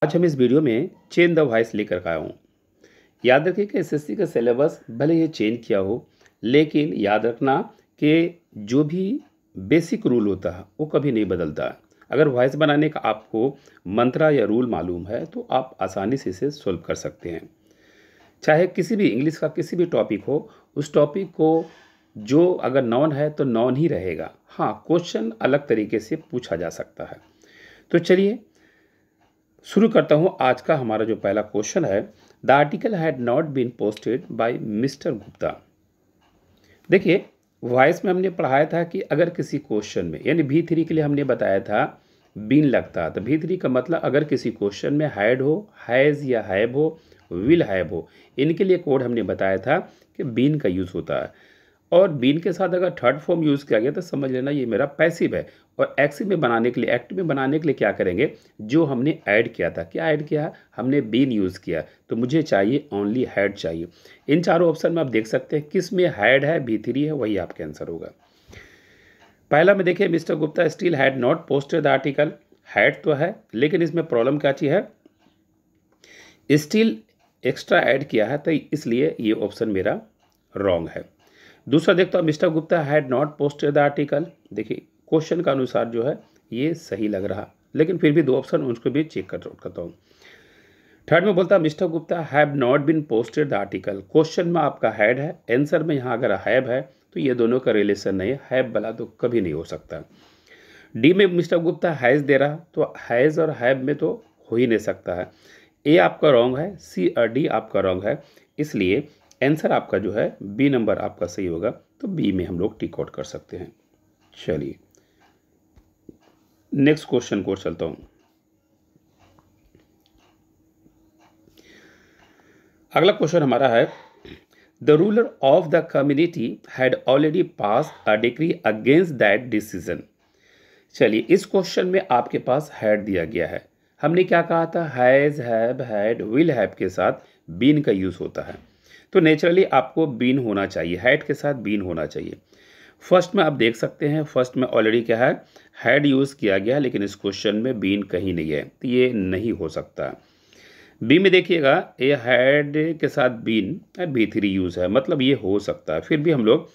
आज हम इस वीडियो में चेंज द वॉइस लेकर आया हूँ। याद रखिए कि एसएससी का सिलेबस भले ही चेंज किया हो, लेकिन याद रखना कि जो भी बेसिक रूल होता है वो कभी नहीं बदलता है। अगर वॉइस बनाने का आपको मंत्रा या रूल मालूम है तो आप आसानी से इसे सोल्व कर सकते हैं। चाहे किसी भी इंग्लिश का किसी भी टॉपिक हो, उस टॉपिक को जो अगर नॉन है तो नॉन ही रहेगा। हाँ, क्वेश्चन अलग तरीके से पूछा जा सकता है। तो चलिए शुरू करता हूं। आज का हमारा जो पहला क्वेश्चन है, the article had not been posted by mister Gupta. देखिए, वॉइस में हमने पढ़ाया था कि अगर किसी क्वेश्चन में यानी V3 के लिए हमने बताया था बीन लगता है, तो V3 का मतलब अगर किसी क्वेश्चन में हैड हो, हैज़ या हैव हो, विल हैव हो, इनके लिए कोड हमने बताया था कि बीन का यूज़ होता है। और बीन के साथ अगर थर्ड फॉर्म यूज़ किया गया तो समझ लेना ये मेरा पैसिव है। और एक्सिव में बनाने के लिए, एक्ट में बनाने के लिए क्या करेंगे, जो हमने ऐड किया था, क्या ऐड किया, हमने बीन यूज़ किया, तो मुझे चाहिए ओनली हैड चाहिए। इन चारों ऑप्शन में आप देख सकते हैं किस में हैड है, V3 है, वही आपका आंसर होगा। पहला में देखिए, mister Gupta still had not posted the article. Had तो है, लेकिन इसमें प्रॉब्लम क्या चीज़ है, स्टिल एक्स्ट्रा ऐड किया है, तो इसलिए ये ऑप्शन मेरा रॉन्ग है। दूसरा देखता हूँ, mister Gupta had not posted the article. देखिए, क्वेश्चन का अनुसार जो है ये सही लग रहा, लेकिन फिर भी दो ऑप्शन उसको भी चेक करता हूँ। थर्ड में बोलता है mister Gupta have not been posted the article. Question में आपका हैड है, आंसर में यहाँ अगर हैव है तो ये दोनों का रिलेशन नहीं है, हैव वाला तो कभी नहीं हो सकता। डी में मिस्टर गुप्ता हैज़ दे रहा, तो हैज़ और हैव में तो हो ही नहीं सकता है। ए आपका रॉन्ग है, सी और डी आपका रॉन्ग है, इसलिए आंसर आपका जो है बी नंबर आपका सही होगा। तो बी में हम लोग टिक आउट कर सकते हैं। चलिए नेक्स्ट क्वेश्चन को चलता हूं। अगला क्वेश्चन हमारा है, the ruler of the community had already pass a decree against that decision. चलिए, इस क्वेश्चन में आपके पास हैड दिया गया है। हमने क्या कहा था, has, have, had, will have के साथ बीन का यूज़ होता है, तो नेचुरली आपको बीन होना चाहिए, हैड के साथ बीन होना चाहिए। फर्स्ट में आप देख सकते हैं, फर्स्ट में ऑलरेडी क्या है, हैड यूज़ किया गया, लेकिन इस क्वेश्चन में बीन कहीं नहीं है, तो ये नहीं हो सकता। बी में देखिएगा, ये हैड के साथ बीन V3 यूज़ है, मतलब ये हो सकता है। फिर भी हम लोग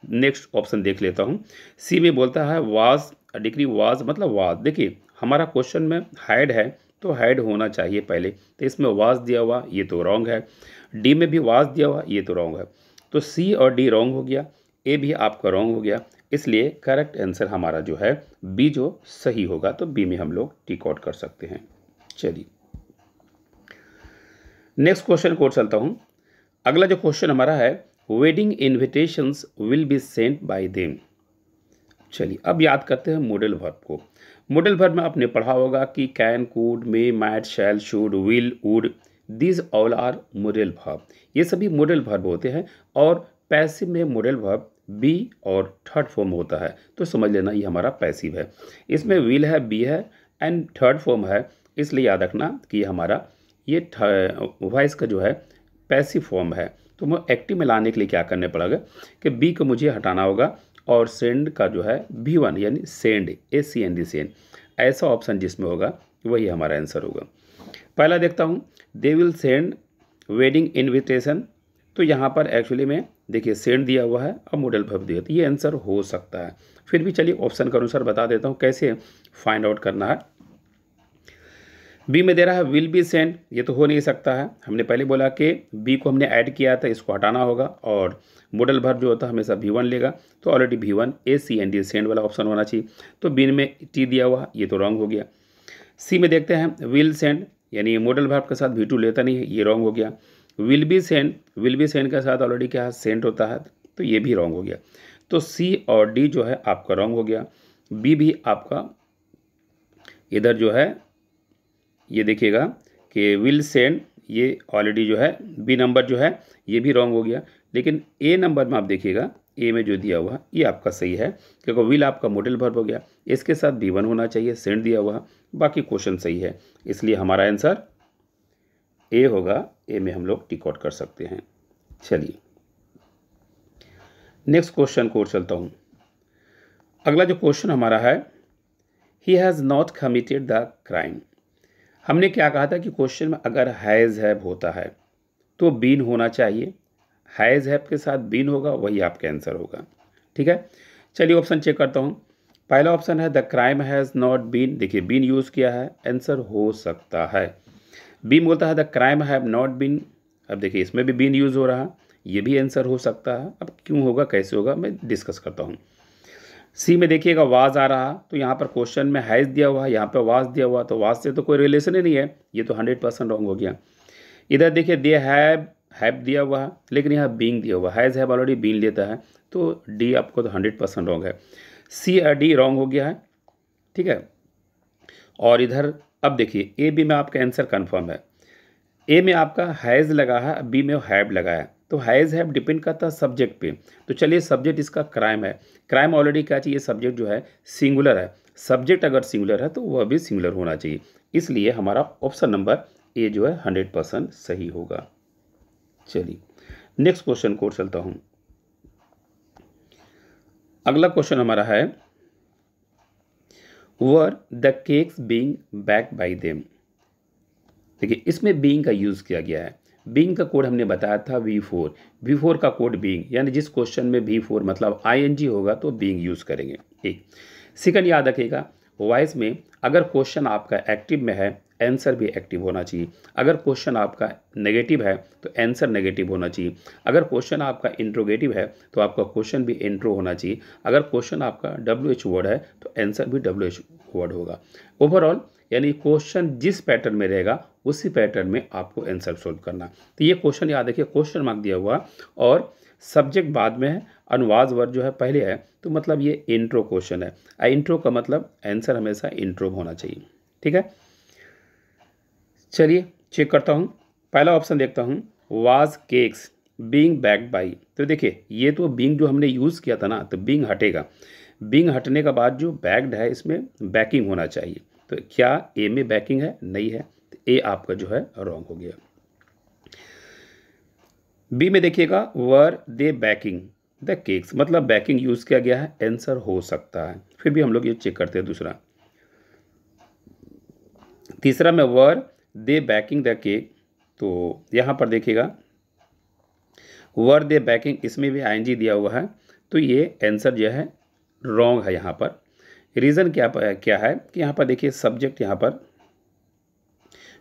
नेक्स्ट ऑप्शन देख लेता हूँ। सी में बोलता है वाज डिग्री, वाज मतलब वाज। देखिए, हमारा क्वेश्चन में हैड है तो हैड होना चाहिए पहले, तो इसमें वाज दिया हुआ, ये तो रॉन्ग है। डी में भी वाज दिया हुआ, ये तो रॉन्ग है। तो सी और डी रॉन्ग हो गया, ए भी आपका रॉन्ग हो गया, इसलिए करेक्ट आंसर हमारा जो है बी जो सही होगा, तो बी में हम लोग टिक आउट कर सकते हैं। चलिए नेक्स्ट क्वेश्चन को चलता हूँ। अगला जो क्वेश्चन हमारा है, wedding invitations will be sent by them. चलिए अब याद करते हैं मॉडल वर्ब को। मॉडल वर्ब में आपने पढ़ा होगा कि can, could, may, might, shall, should, will, would, these all are model verb. ये सभी मॉडल वर्ब होते हैं, और पैसिव में मॉडल वर्ब बी और थर्ड फॉर्म होता है, तो समझ लेना ये हमारा पैसिव है। इसमें विल है, बी है एंड थर्ड फॉर्म है, इसलिए याद रखना कि हमारा ये वॉइस का जो है पैसिव फॉर्म है। तो मैं एक्टिव में लाने के लिए क्या करने पड़ेगा कि बी को मुझे हटाना होगा, और सेंड का जो है V1 यानी सेंड, SEND सेंड, ऐसा ऑप्शन जिसमें होगा वही हमारा आंसर होगा। पहला देखता हूँ, they will send wedding invitation, तो यहाँ पर एक्चुअली में देखिए सेंड दिया हुआ है और मॉडल वर्ब दिया, तो ये आंसर हो सकता है। फिर भी चलिए ऑप्शन के अनुसार बता देता हूँ कैसे फाइंड आउट करना है। बी में दे रहा है विल बी सेंड, ये तो हो नहीं सकता है। हमने पहले बोला कि बी को हमने ऐड किया था, इसको हटाना होगा, और मॉडल वर्ब जो होता है हमेशा V1 लेगा, तो ऑलरेडी V1 SEND सेंड वाला ऑप्शन होना चाहिए। तो बी में टी दिया हुआ, ये तो रॉन्ग हो गया। सी में देखते हैं विल सेंड, यानी मॉडल वर्ब के साथ V2 लेता नहीं है, ये रॉन्ग हो गया। विल बी सेंड के साथ ऑलरेडी क्या है, सेंड होता है, तो ये भी रॉन्ग हो गया। तो सी और डी जो है आपका रॉन्ग हो गया। बी भी आपका इधर जो है ये देखिएगा कि विल सेंड, ये ऑलरेडी जो है बी नंबर जो है ये भी रॉन्ग हो गया। लेकिन ए नंबर में आप देखिएगा, ए में जो दिया हुआ ये आपका सही है, क्योंकि विल आपका मॉडल वर्ब हो गया, इसके साथ V1 होना चाहिए, सेंड दिया हुआ, बाकी क्वेश्चन सही है, इसलिए हमारा आंसर ए होगा। ए में हम लोग टिक आउट कर सकते हैं। चलिए नेक्स्ट क्वेश्चन को चलता हूँ। अगला जो क्वेश्चन हमारा है, he has not committed the crime. हमने क्या कहा था कि क्वेश्चन में अगर हैज़ हैव होता है तो बीन होना चाहिए, हैज़ हैव के साथ बीन होगा, वही आपका आंसर होगा। ठीक है, चलिए ऑप्शन चेक करता हूँ। पहला ऑप्शन है the crime has not been, देखिए बीन यूज़ किया है, आंसर हो सकता है। बी बोलता है the crime have not been, अब देखिए इसमें भी बीन यूज़ हो रहा, ये भी आंसर हो सकता है। अब क्यों होगा, कैसे होगा, मैं डिस्कस करता हूँ। सी में देखिएगा वाज आ रहा, तो यहाँ पर क्वेश्चन में हैज़ दिया हुआ है, यहाँ पर वाज दिया हुआ, तो वाज से तो कोई रिलेशन ही नहीं है, ये तो 100% रॉन्ग हो गया। इधर देखिए दे हैव दिया हुआ है, लेकिन यहाँ बीइंग दिया हुआ, हैज़ हैव ऑलरेडी बीन लेता है, तो डी आपको तो 100% रॉन्ग है। सी और डी रॉन्ग हो गया है। ठीक है, और इधर अब देखिए ए बी में आपका आंसर कन्फर्म है। ए में आपका हैज़ लगा है, बी में हैव लगा है, तो हैज़ हैव डिपेंड करता है सब्जेक्ट पे। तो चलिए सब्जेक्ट इसका क्राइम है, क्राइम ऑलरेडी क्या चाहिए, सब्जेक्ट जो है सिंगुलर है, सब्जेक्ट अगर सिंगुलर है तो वह भी सिंगुलर होना चाहिए, इसलिए हमारा ऑप्शन नंबर ए जो है 100% सही होगा। चलिए नेक्स्ट क्वेश्चन को चलता हूँ। अगला क्वेश्चन हमारा है were the cakes being back by them. देखिए इसमें बीइंग का यूज़ किया गया है, बीइंग का कोड हमने बताया था V4, V4 का कोड बीइंग, यानी जिस क्वेश्चन में V4 मतलब ING होगा तो बीइंग यूज़ करेंगे। एक सेकंड याद रखिएगा, वॉइस में अगर क्वेश्चन आपका एक्टिव में है आंसर भी एक्टिव होना चाहिए, अगर क्वेश्चन आपका नेगेटिव है तो आंसर नेगेटिव होना चाहिए, अगर क्वेश्चन आपका इंट्रोगेटिव है तो आपका क्वेश्चन भी इंट्रो होना चाहिए, अगर क्वेश्चन आपका WH वर्ड है तो आंसर भी WH वर्ड होगा। ओवरऑल यानी क्वेश्चन जिस पैटर्न में रहेगा उसी पैटर्न में आपको आंसर सोल्व करना। तो ये क्वेश्चन याद रखिए, क्वेश्चन मार्क दिया हुआ और सब्जेक्ट बाद में है, अनुवाद वर्ड जो है पहले है, तो मतलब ये इंट्रो क्वेश्चन है। इंट्रो का मतलब आंसर हमेशा इंट्रो होना चाहिए। ठीक है, चलिए चेक करता हूँ। पहला ऑप्शन देखता हूँ, was cakes being backed by, तो देखिए ये तो बीइंग जो हमने यूज़ किया था ना, तो बीइंग हटेगा, बीइंग हटने का बाद जो बैक्ड है इसमें बैकिंग होना चाहिए, तो क्या ए में बैकिंग है, नहीं है, तो ए आपका जो है रॉन्ग हो गया। बी में देखिएगा वर दे बैकिंग द केक्स, मतलब बैकिंग यूज़ किया गया है, आंसर हो सकता है, फिर भी हम लोग ये चेक करते हैं दूसरा। तीसरा में वर दे बैकिंग द केक, तो यहाँ पर देखिएगा वर दे बैकिंग, इसमें भी ING दिया हुआ है, तो ये आंसर जो है रॉन्ग है। यहाँ पर रीज़न क्या है कि यहाँ पर देखिए सब्जेक्ट यहाँ पर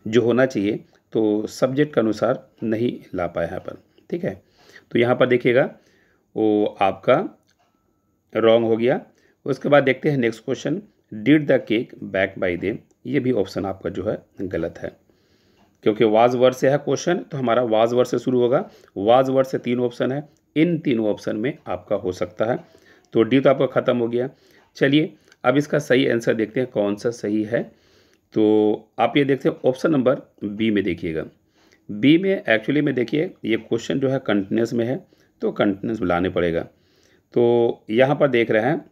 जो होना चाहिए तो सब्जेक्ट के अनुसार नहीं ला पाया यहाँ पर। ठीक है, तो यहाँ पर देखिएगा वो आपका रॉन्ग हो गया। उसके बाद देखते हैं next question, did the cake back by them, ये भी ऑप्शन आपका जो है गलत है, क्योंकि वाज वर्ड से है क्वेश्चन, तो हमारा वाज वर्ड से शुरू होगा। वाज वर्ड से 3 ऑप्शन है, इन तीनों ऑप्शन में आपका हो सकता है, तो डी तो आपका ख़त्म हो गया। चलिए अब इसका सही आंसर देखते हैं कौन सा सही है। तो आप ये देखते हैं ऑप्शन नंबर बी में देखिएगा, बी में एक्चुअली में देखिए ये क्वेश्चन जो है कंटिन्यूस में है, तो कंटिन्यूस लाने पड़ेगा। तो यहाँ पर देख रहे हैं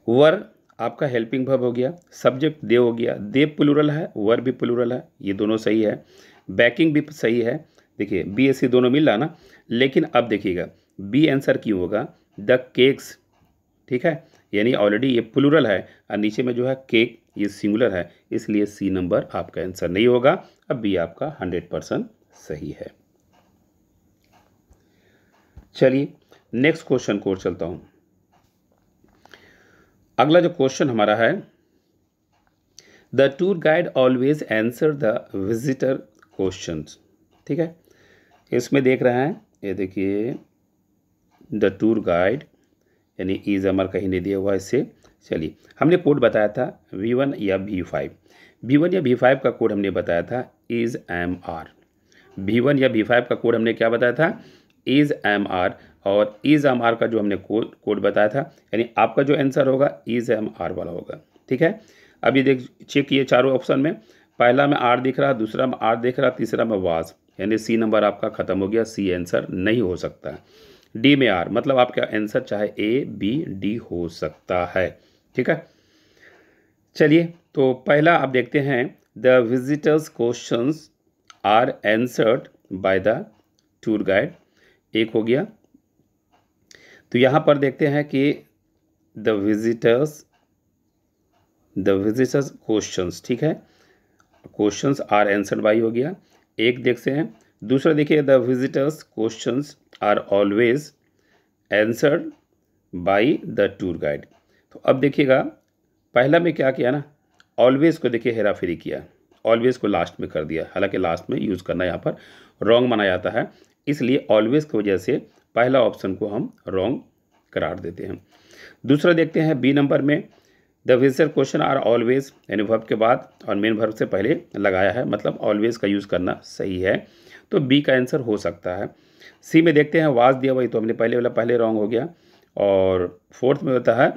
वर आपका हेल्पिंग वर्ब हो गया, सब्जेक्ट दे हो गया, दे प्लूरल है, वर भी प्लूरल है, ये दोनों सही है, बैकिंग भी सही है। देखिए बी एस सी दोनों मिल रहा ना, लेकिन अब देखिएगा बी आंसर क्यों होगा, द केक्स। ठीक है, यानी ऑलरेडी ये प्लूरल है और नीचे में जो है केक ये सिंगुलर है, इसलिए सी नंबर आपका आंसर नहीं होगा। अब बी आपका 100% सही है। चलिए नेक्स्ट क्वेश्चन को चलता हूं। अगला जो क्वेश्चन हमारा है, the tour guide always answer the visitor questions. ठीक है, इसमें देख रहे हैं, ये देखिए द टूर गाइड यानी इज अमर कहीं नहीं दिया हुआ इससे। चलिए हमने कोड बताया था V1 या V5, V1 या V5 का कोड हमने बताया था इज एम आर, V1 या V5 का कोड हमने क्या बताया था, इज एम आर, और इज एम आर का जो हमने कोड बताया था, यानी आपका जो आंसर होगा इज एम आर वाला होगा। ठीक है, अब ये देख चेक किए चारों ऑप्शन में, पहला में आर दिख रहा, दूसरा में आर दिख रहा, तीसरा में वाज, यानी सी नंबर आपका खत्म हो गया, सी आंसर नहीं हो सकता है। डी में आर, मतलब आपका आंसर चाहे ए बी डी हो सकता है। ठीक है, चलिए तो पहला आप देखते हैं, the visitors questions are answered by the tour guide, एक हो गया। तो यहाँ पर देखते हैं कि द विजिटर्स क्वेश्चंस, ठीक है, क्वेश्चंस आर आंसर्ड बाई हो गया, एक देखते हैं। दूसरा देखिए, the visitors questions are always answered by the tour guide. तो अब देखिएगा, पहला में क्या किया ना, ऑलवेज को देखिए हेरा फेरी किया, ऑलवेज को लास्ट में कर दिया, हालांकि लास्ट में यूज़ करना यहाँ पर रॉन्ग माना जाता है, इसलिए ऑलवेज की वजह से पहला ऑप्शन को हम रॉन्ग करार देते हैं। दूसरा देखते हैं बी नंबर में, the visitor question are always, यानी वर्ब के बाद और मेन वर्ब से पहले लगाया है, मतलब ऑलवेज का यूज़ करना सही है, तो बी का आंसर हो सकता है। सी में देखते हैं वाज दिया हुआ, तो हमने पहले वाला पहले रॉन्ग हो गया। और फोर्थ में होता है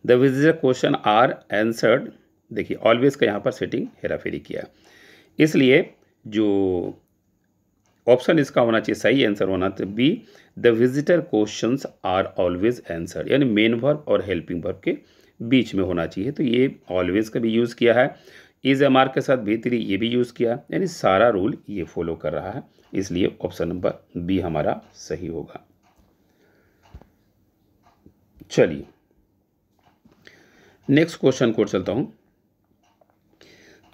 the visitor question are answered, देखिए ऑलवेज का यहाँ पर सेटिंग हेरा फेरी किया, इसलिए जो ऑप्शन इसका होना चाहिए, सही आंसर होना तो B, the visitor questions are always answered, यानी मेन वर्ब और हेल्पिंग वर्ब के बीच में होना चाहिए। तो ये ऑलवेज का भी यूज़ किया है, इज एम आर के साथ भी3 ये भी यूज़ किया, यानी सारा रूल ये फॉलो कर रहा है, इसलिए ऑप्शन नंबर बी हमारा सही होगा। चलिए नेक्स्ट क्वेश्चन को चलता हूँ।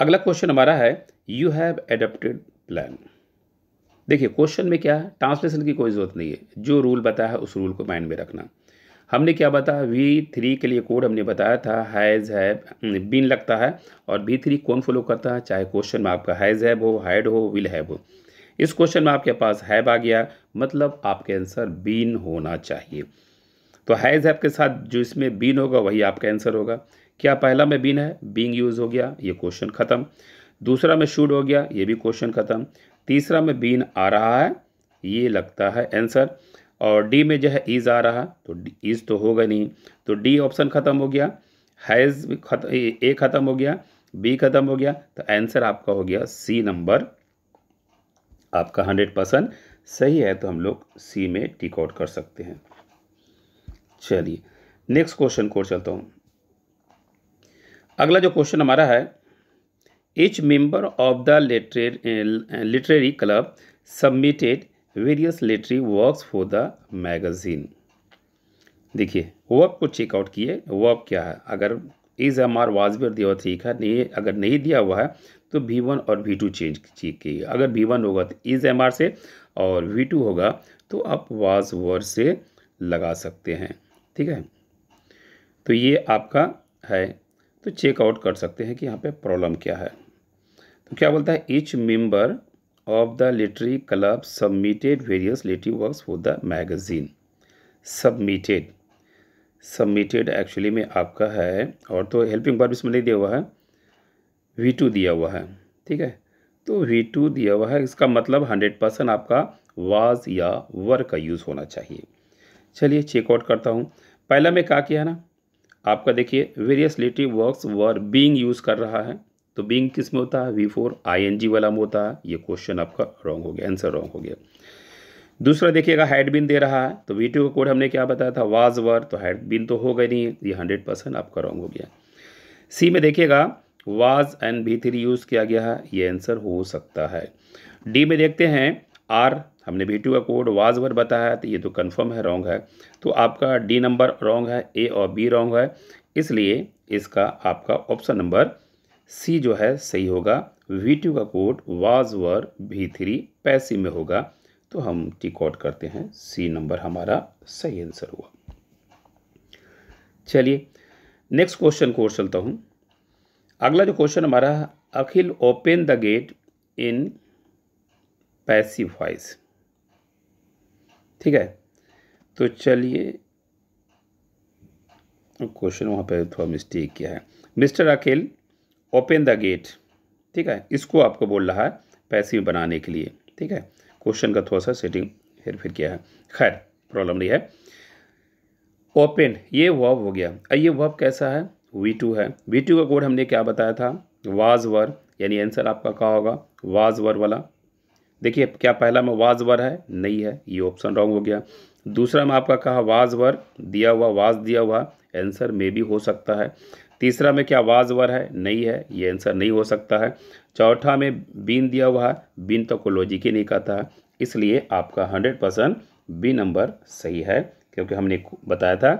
अगला क्वेश्चन हमारा है, यू हैव एडप्टेड प्लान। देखिए क्वेश्चन में क्या है, ट्रांसलेशन की कोई ज़रूरत नहीं है, जो रूल बताया है उस रूल को माइंड में रखना। हमने क्या बताया, V3 के लिए कोड हमने बताया था हैज़ हैव बीन लगता है, और V3 कौन फॉलो करता है, चाहे क्वेश्चन में आपका हैज़ हैव हो, हैड हो, विल हैव हो। इस क्वेश्चन में आपके पास हैव आ गया, मतलब आपके आंसर बीन होना चाहिए। तो हैज़ हैव के साथ जो इसमें बीन होगा वही आपका आंसर होगा। क्या पहला में बीन है, बीइंग यूज़ हो गया, ये क्वेश्चन ख़त्म। दूसरा में शुड हो गया, ये भी क्वेश्चन ख़त्म। तीसरा में बीन आ रहा है, ये लगता है आंसर। और डी में जो है इज़ आ रहा, तो इज़ तो होगा नहीं, तो डी ऑप्शन ख़त्म हो गया। हैज़ ए ख़त्म हो गया, बी ख़त्म हो गया, तो आंसर आपका हो गया सी नंबर, आपका 100% सही है, तो हम लोग सी में टिक आउट कर सकते हैं। चलिए नेक्स्ट क्वेश्चन को चलता हूँ। अगला जो क्वेश्चन हमारा है, each member of the literary club submitted various literary works for the magazine। देखिए वर्ब को चेकआउट किए, वर्ब क्या है, अगर इज एम आर वाज दिया हुआ ठीक है, नहीं अगर नहीं दिया हुआ है तो V1 और V2 चेंज कीजिए। अगर V1 होगा तो इज एम आर से, और V2 होगा तो आप वाज वर्ड से लगा सकते हैं, ठीक है। तो ये आपका है, तो चेकआउट कर सकते हैं कि यहाँ पे प्रॉब्लम क्या है। तो क्या बोलता है, each member of the literary club submitted various literary works for the magazine. Submitted actually में आपका है, और तो हेल्पिंग वर्ब इसमें नहीं दिया हुआ है, V2 दिया हुआ है, ठीक है। तो V2 दिया हुआ है, इसका मतलब 100% आपका वाज या वर का यूज़ होना चाहिए। चलिए चेकआउट करता हूँ। पहला में क्या किया ना, आपका देखिए various literary works were being use कर रहा है, तो बीइंग किस में होता है, V4 ING वाला में होता है, ये क्वेश्चन आपका रॉन्ग हो गया, आंसर रॉन्ग हो गया। दूसरा देखिएगा हैड बीन दे रहा है, तो V2 का कोड हमने क्या बताया था, वाज वर, तो हैड बीन तो होगा नहीं, ये 100% आपका रॉन्ग हो गया। सी में देखिएगा वाज एंड V3 यूज़ किया गया है, ये आंसर हो सकता है। डी में देखते हैं आर, हमने V2 का कोड वाज वर बताया, तो ये तो कंफर्म है, रॉन्ग है, तो आपका डी नंबर रॉन्ग है, ए और बी रॉन्ग है, इसलिए इसका आपका ऑप्शन नंबर सी जो है सही होगा। V2 का code was were V3 passive में होगा, तो हम टिक आउट करते हैं, सी नंबर हमारा सही आंसर हुआ। चलिए नेक्स्ट क्वेश्चन को चलता हूँ। अगला जो क्वेश्चन हमारा है, Akhil open the gate in passive voice, ठीक है। तो चलिए क्वेश्चन वहाँ पे थोड़ा मिस्टेक किया है, mister Akhil open the gate, ठीक है, इसको आपको बोल रहा है पैसिव बनाने के लिए, ठीक है। क्वेश्चन का थोड़ा सा सेटिंग हेर फेर किया है, खैर प्रॉब्लम नहीं है। ओपन ये वर्ब हो गया, ये वर्ब कैसा है, V2 है। V2 का कोड हमने क्या बताया था, वाज वर, यानी आंसर आपका क्या होगा, वाज वर वाला। देखिए क्या पहला में वाज वर है, नहीं है, ये ऑप्शन रॉन्ग हो गया। दूसरा में आपका कहा वाज वर दिया हुआ, वाज दिया हुआ, आंसर में भी हो सकता है। तीसरा में क्या वाज वर है, नहीं है, ये आंसर नहीं हो सकता है। चौथा में बीन दिया हुआ है, बीन तो कोई लॉजिक ही नहीं कहता है, इसलिए आपका 100% बी नंबर सही है, क्योंकि हमने बताया था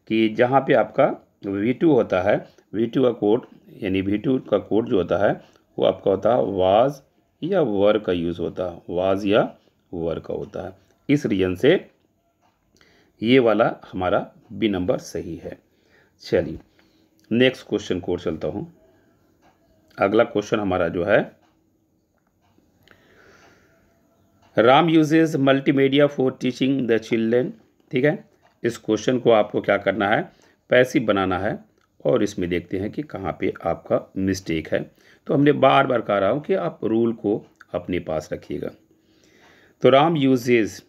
कि जहाँ पे आपका V2 होता है, V2 का कोड यानी V2 का कोड जो होता है वो आपका होता है वाज या वर का यूज़ होता है, वाज या वर का होता है। इस रीजन से ये वाला हमारा बी नंबर सही है। चलिए नेक्स्ट क्वेश्चन को चलता हूँ। अगला क्वेश्चन हमारा जो है, Ram uses multimedia for teaching the children. ठीक है, इस क्वेश्चन को आपको क्या करना है, पैसिव बनाना है और इसमें देखते हैं कि कहाँ पे आपका मिस्टेक है। तो हमने बार बार कह रहा हूँ कि आप रूल को अपने पास रखिएगा। तो राम यूजेज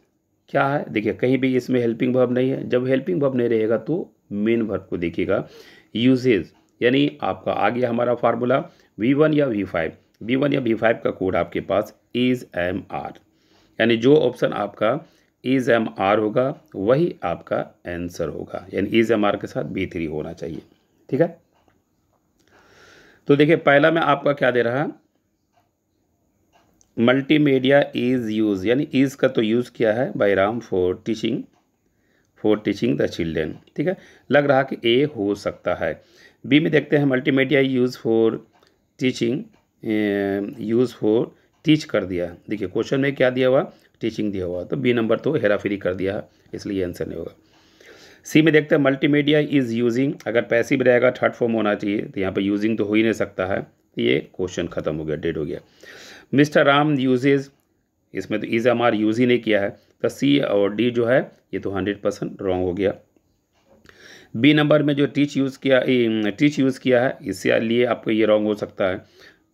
क्या है, देखिए कहीं भी इसमें हेल्पिंग वर्ब नहीं है। जब हेल्पिंग वर्ब नहीं रहेगा तो मेन वर्ब को देखिएगा। यूजेज यानी आपका आ गया हमारा फार्मूला V1 या V5। V1 या V5 का कोड आपके पास इज एम आर, यानी जो ऑप्शन आपका इज एम आर होगा वही आपका आंसर होगा, यानी इज एम आर के साथ B3 होना चाहिए। ठीक है, तो देखिए पहला में आपका क्या दे रहा है, मल्टीमीडिया इज यूज, यानी इज का तो यूज़ किया है by Ram for teaching the children. ठीक है, लग रहा कि ए हो सकता है। बी में देखते हैं multimedia use for teaching, teach कर दिया। देखिए क्वेश्चन में क्या दिया हुआ, टीचिंग दिया हुआ, तो बी नंबर तो हेरा फेरी कर दिया है, इसलिए आंसर नहीं होगा। सी में देखते हैं मल्टीमीडिया इज यूजिंग, अगर पैसिव रहेगा थर्ड फॉर्म होना चाहिए, तो यहाँ पर यूजिंग तो हो ही नहीं सकता है, तो ये क्वेश्चन खत्म हो गया, डेड हो गया। मिस्टर राम यूजेज, इसमें तो इज एम आर यूज़ ही नहीं किया है, तो सी और डी जो है ये तो 100% रॉन्ग हो गया। बी नंबर में जो टीच यूज़ किया है, इससे लिए आपको ये रॉन्ग हो सकता है।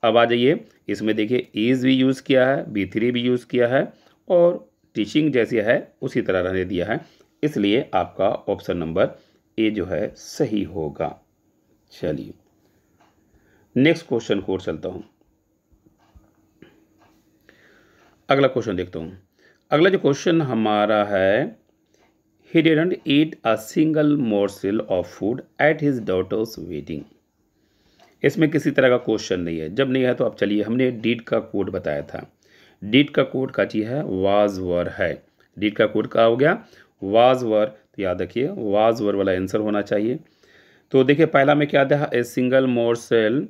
अब आ जाइए इसमें देखिए इज़ भी यूज़ किया है, B3 भी यूज़ किया है और टीचिंग जैसे है उसी तरह रहने दिया है, इसलिए आपका ऑप्शन नंबर ए जो है सही होगा। चलिए नेक्स्ट क्वेश्चन को चलता हूँ। अगला क्वेश्चन देखता हूँ। अगला जो क्वेश्चन हमारा है, he didn't eat a single morsel of food at his daughter's wedding। इसमें किसी तरह का क्वेश्चन नहीं है, जब नहीं है तो अब चलिए, हमने डीड का कोड बताया था। डीड का कोड का चीज़ है वाज वर है, डीड का कोड का हो गया वाज वर, तो याद रखिए वाज वर वाला आंसर होना चाहिए। तो देखिए पहला में क्या था, a single morsel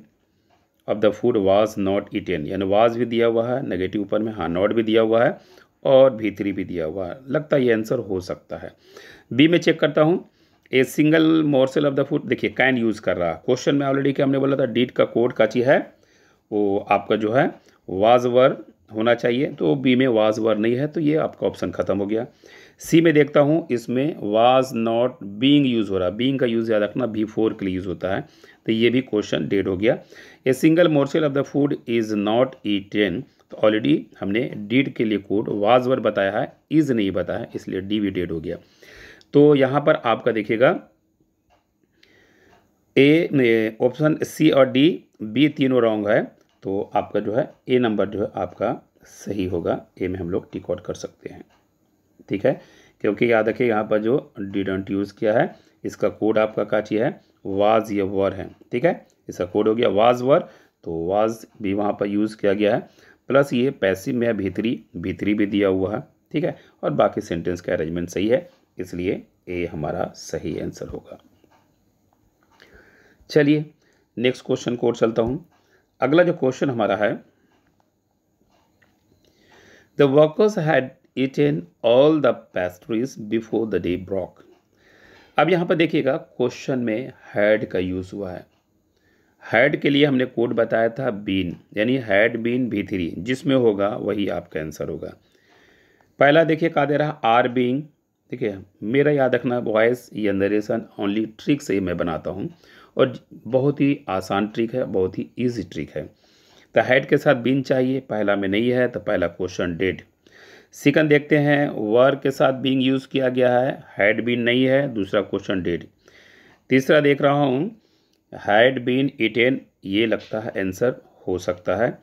of the food was not eaten, यानी वाज भी दिया हुआ है नेगेटिव ऊपर में, हाँ नॉट भी दिया हुआ है और V3 भी दिया हुआ है, लगता है ये आंसर हो सकता है। बी में चेक करता हूँ, a single morsel of the food, देखिए कैन यूज़ कर रहा, क्वेश्चन में ऑलरेडी क्या हमने बोला था, डीड का कोड का चीज़ है वो आपका जो है वाज वर होना चाहिए, तो बी में वाज वर नहीं है, तो ये आपका ऑप्शन खत्म हो गया। सी में देखता हूँ, इसमें वाज नॉट बीइंग यूज़ हो रहा, बीइंग का यूज़ याद रखना B4 के लिए यूज़ होता है, तो ये भी क्वेश्चन डेड हो गया। A single morsel of the food is not eaten, तो ऑलरेडी हमने डीड के लिए कोड वाज वर बताया है, इज़ नहीं बताया, इसलिए डी भी डेड हो गया। तो यहाँ पर आपका देखिएगा ए ऑप्शन सी और डी, बी तीनों रॉन्ग है, तो आपका जो है ए नंबर जो है आपका सही होगा, ए में हम लोग टिक आउट कर सकते हैं। ठीक है, क्योंकि याद रखिए यहाँ पर जो डिडंट यूज़ किया है इसका कोड आपका काची है वाज या वर है। ठीक है, इसका कोड हो गया वाज वर, तो वाज भी वहाँ पर यूज़ किया गया है, प्लस ये पैसिव में B3 भी दिया हुआ है। ठीक है, और बाकी सेंटेंस का अरेंजमेंट सही है, इसलिए ए हमारा सही आंसर होगा। चलिए नेक्स्ट क्वेश्चन को और चलता हूँ। अगला जो क्वेश्चन हमारा है, the workers had eaten all the pastries before the day broke. अब यहाँ पर देखिएगा क्वेश्चन में हैड का यूज़ हुआ है। हैड के लिए हमने कोड बताया था बीन, यानी हैड बीन B3, जिसमें होगा वही आपका आंसर होगा। पहला देखिए क्या दे रहा, आर बीइंग। देखिए मेरा याद रखना वॉइस या नरेशन ओनली ट्रिक से ही मैं बनाता हूँ, और बहुत ही आसान ट्रिक है, बहुत ही ईजी ट्रिक है। तो हैड के साथ बीन चाहिए, पहला में नहीं है, तो पहला क्वेश्चन डेड। सेकंड देखते हैं, वर के साथ बीइंग यूज़ किया गया है, हैड बीन नहीं है, दूसरा क्वेश्चन डेड। तीसरा देख रहा हूँ हैड बीन ईटेन, ये लगता है आंसर हो सकता है।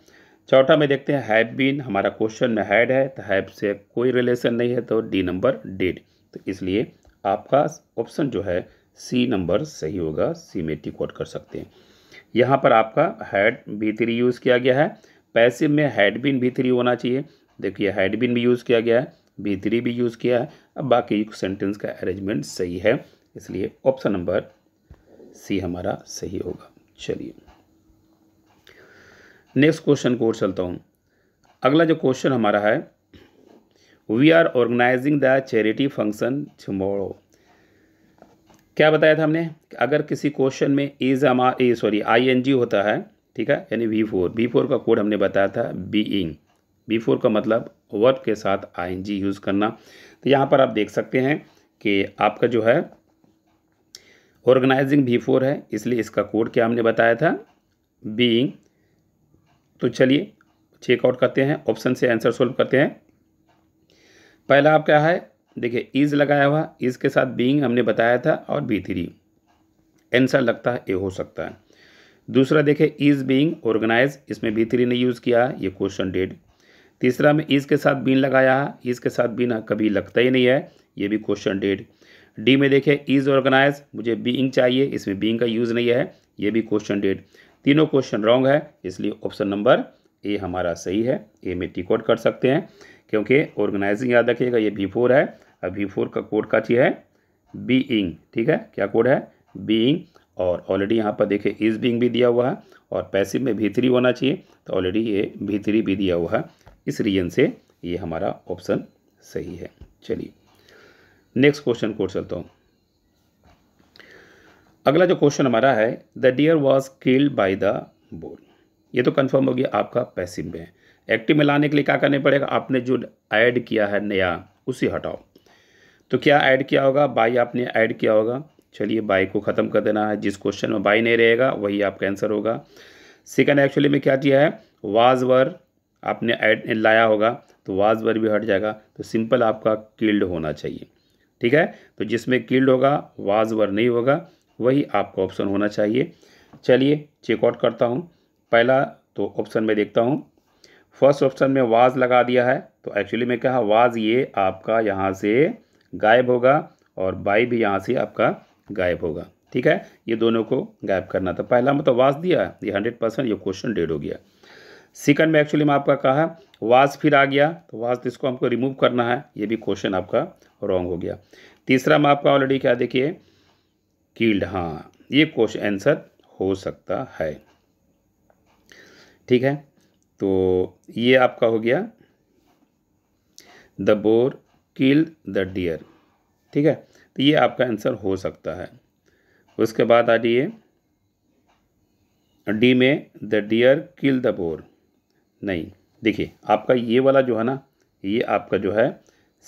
चौथा में देखते हैं हैव बीन, हमारा क्वेश्चन में हैड है, तो हैव से कोई रिलेशन नहीं है, तो डी नंबर डेड, तो इसलिए आपका ऑप्शन जो है सी नंबर सही होगा, सी में टिक आउट कर सकते हैं। यहाँ पर आपका हैड B3 यूज़ किया गया है, पैसिव में हैड बीन B3 होना चाहिए, देखिए हैड बीन भी यूज़ किया गया है, B3 भी यूज़ किया है, अब बाकी सेंटेंस का अरेंजमेंट सही है, इसलिए ऑप्शन नंबर सी हमारा सही होगा। चलिए नेक्स्ट क्वेश्चन को और चलता हूँ। अगला जो क्वेश्चन हमारा है, we are organising the charity function tomorrow. क्या बताया था हमने, अगर किसी क्वेश्चन में इज ING होता है, ठीक है, यानी V4 का कोड हमने बताया था बीइंग। V4 का मतलब वर्ब के साथ ING यूज़ करना। तो यहाँ पर आप देख सकते हैं कि आपका जो है ऑर्गेनाइजिंग V4 है, इसलिए इसका कोड क्या हमने बताया था, बीइंग। तो चलिए चेकआउट करते हैं, ऑप्शन से आंसर सोल्व करते हैं। पहला आप क्या है, देखिए इज लगाया हुआ, इज के साथ बीइंग हमने बताया था और B3, आंसर लगता है ए हो सकता है। दूसरा देखिए इज बीइंग ऑर्गेनाइज, इसमें B3 ने यूज़ किया है, ये क्वेश्चन डेड। तीसरा में इज के साथ बीन लगाया है, इज के साथ बीन कभी लगता ही नहीं है, ये भी क्वेश्चन डेड। डी में देखिए इज ऑर्गेनाइज, मुझे बीइंग चाहिए, इसमें बीइंग का यूज़ नहीं है, ये भी क्वेश्चन डेड। तीनों क्वेश्चन रॉन्ग है, इसलिए ऑप्शन नंबर ए हमारा सही है। ए में टिक आउट कर सकते हैं, क्योंकि ऑर्गेनाइजिंग याद रखिएगा ये V4 है, और V4 का कोड का चीज़ है बीइंग, ठीक है, क्या कोड है, बीइंग। और ऑलरेडी यहाँ पर देखिए इज बीइंग भी दिया हुआ है, और पैसिव में V3 होना चाहिए, तो ऑलरेडी ये V3 भी दिया हुआ है, इस रीजन से ये हमारा ऑप्शन सही है। चलिए नेक्स्ट क्वेश्चन को चलता हूँ। अगला जो क्वेश्चन हमारा है, the deer was killed by the boar. ये तो कंफर्म हो गया आपका पैसिव में है। एक्टिव में लाने के लिए क्या करने पड़ेगा, आपने जो ऐड किया है नया उसे हटाओ। तो क्या ऐड किया होगा, बाई आपने ऐड किया होगा। चलिए बाई को ख़त्म कर देना है, जिस क्वेश्चन में बाई नहीं रहेगा वही आपका आंसर होगा। सेकंड एक्चुअली में क्या किया है, वाज वर आपने ऐड लाया होगा, तो वाज वर भी हट जाएगा, तो सिंपल आपका किल्ड होना चाहिए, ठीक है। तो जिसमें किल्ड होगा वाज वर नहीं होगा, वही आपका ऑप्शन होना चाहिए। चलिए चेकआउट करता हूँ। पहला तो ऑप्शन में देखता हूँ, फर्स्ट ऑप्शन में वाज लगा दिया है, तो एक्चुअली में क्या वाज ये आपका यहाँ से गायब होगा, और बाई भी यहाँ से आपका गायब होगा, ठीक है। ये दोनों को गायब करना था। पहला में तो वाज दिया है, ये 100% ये क्वेश्चन डेड हो गया। सेकंड में एक्चुअली में आपका कहा वाज फिर आ गया, तो वाज इसको हमको रिमूव करना है, ये भी क्वेश्चन आपका रॉन्ग हो गया। तीसरा में आपका ऑलरेडी क्या देखिए किल्ड, हाँ ये क्वेश्चन आंसर हो सकता है, ठीक है। तो ये आपका हो गया the boar killed the deer, ठीक है। तो ये आपका आंसर हो सकता है। उसके बाद आ जाइए डी में the deer kill the boar, नहीं, देखिए आपका ये वाला जो है ना, ये आपका जो है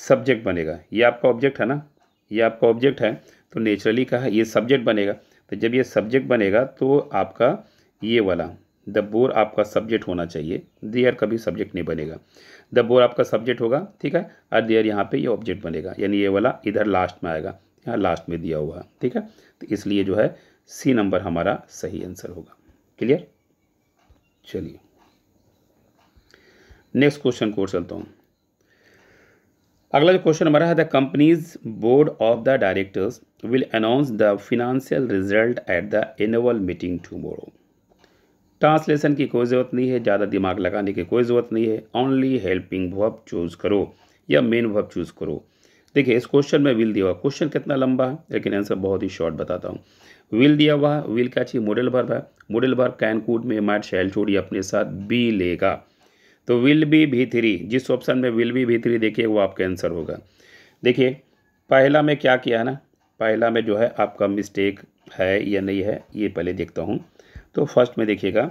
सब्जेक्ट बनेगा, ये आपका ऑब्जेक्ट है ना, ये आपका ऑब्जेक्ट है, तो नेचुरली का है ये सब्जेक्ट बनेगा। तो जब ये सब्जेक्ट बनेगा तो आपका ये वाला द बोर आपका सब्जेक्ट होना चाहिए, देयर कभी सब्जेक्ट नहीं बनेगा। द बोर आपका सब्जेक्ट होगा, ठीक है, और देयर यहाँ पे ये ऑब्जेक्ट बनेगा, यानी ये वाला इधर लास्ट में आएगा, यहाँ लास्ट में दिया हुआ है, ठीक है। तो इसलिए जो है सी नंबर हमारा सही आंसर होगा। क्लियर। चलिए नेक्स्ट क्वेश्चन को चलता हूँ। अगला जो क्वेश्चन हमारा है, the companies board of the directors will announce the financial result at the annual meeting tomorrow. Translation की कोई ज़रूरत नहीं है, ज़्यादा दिमाग लगाने की कोई ज़रूरत नहीं है, ओनली हेल्पिंग वर्ब चूज़ करो या मेन वर्ब चूज़ करो। देखिए इस क्वेश्चन में विल दिया हुआ, क्वेश्चन कितना लंबा है लेकिन आंसर बहुत ही शॉर्ट बताता हूँ। विल दिया हुआ है, विल क्या चाहिए, मॉडल वर्ब है, मॉडल वर्ब कैन कूड में माइट शैल छोड़िए अपने साथ बी लेगा, तो विल बी V3, जिस ऑप्शन में विल बी V3 देखिए वो आपका आंसर होगा। देखिए पहला में क्या किया है ना, पहला में जो है आपका मिस्टेक है या नहीं है ये पहले देखता हूँ। तो फर्स्ट में देखिएगा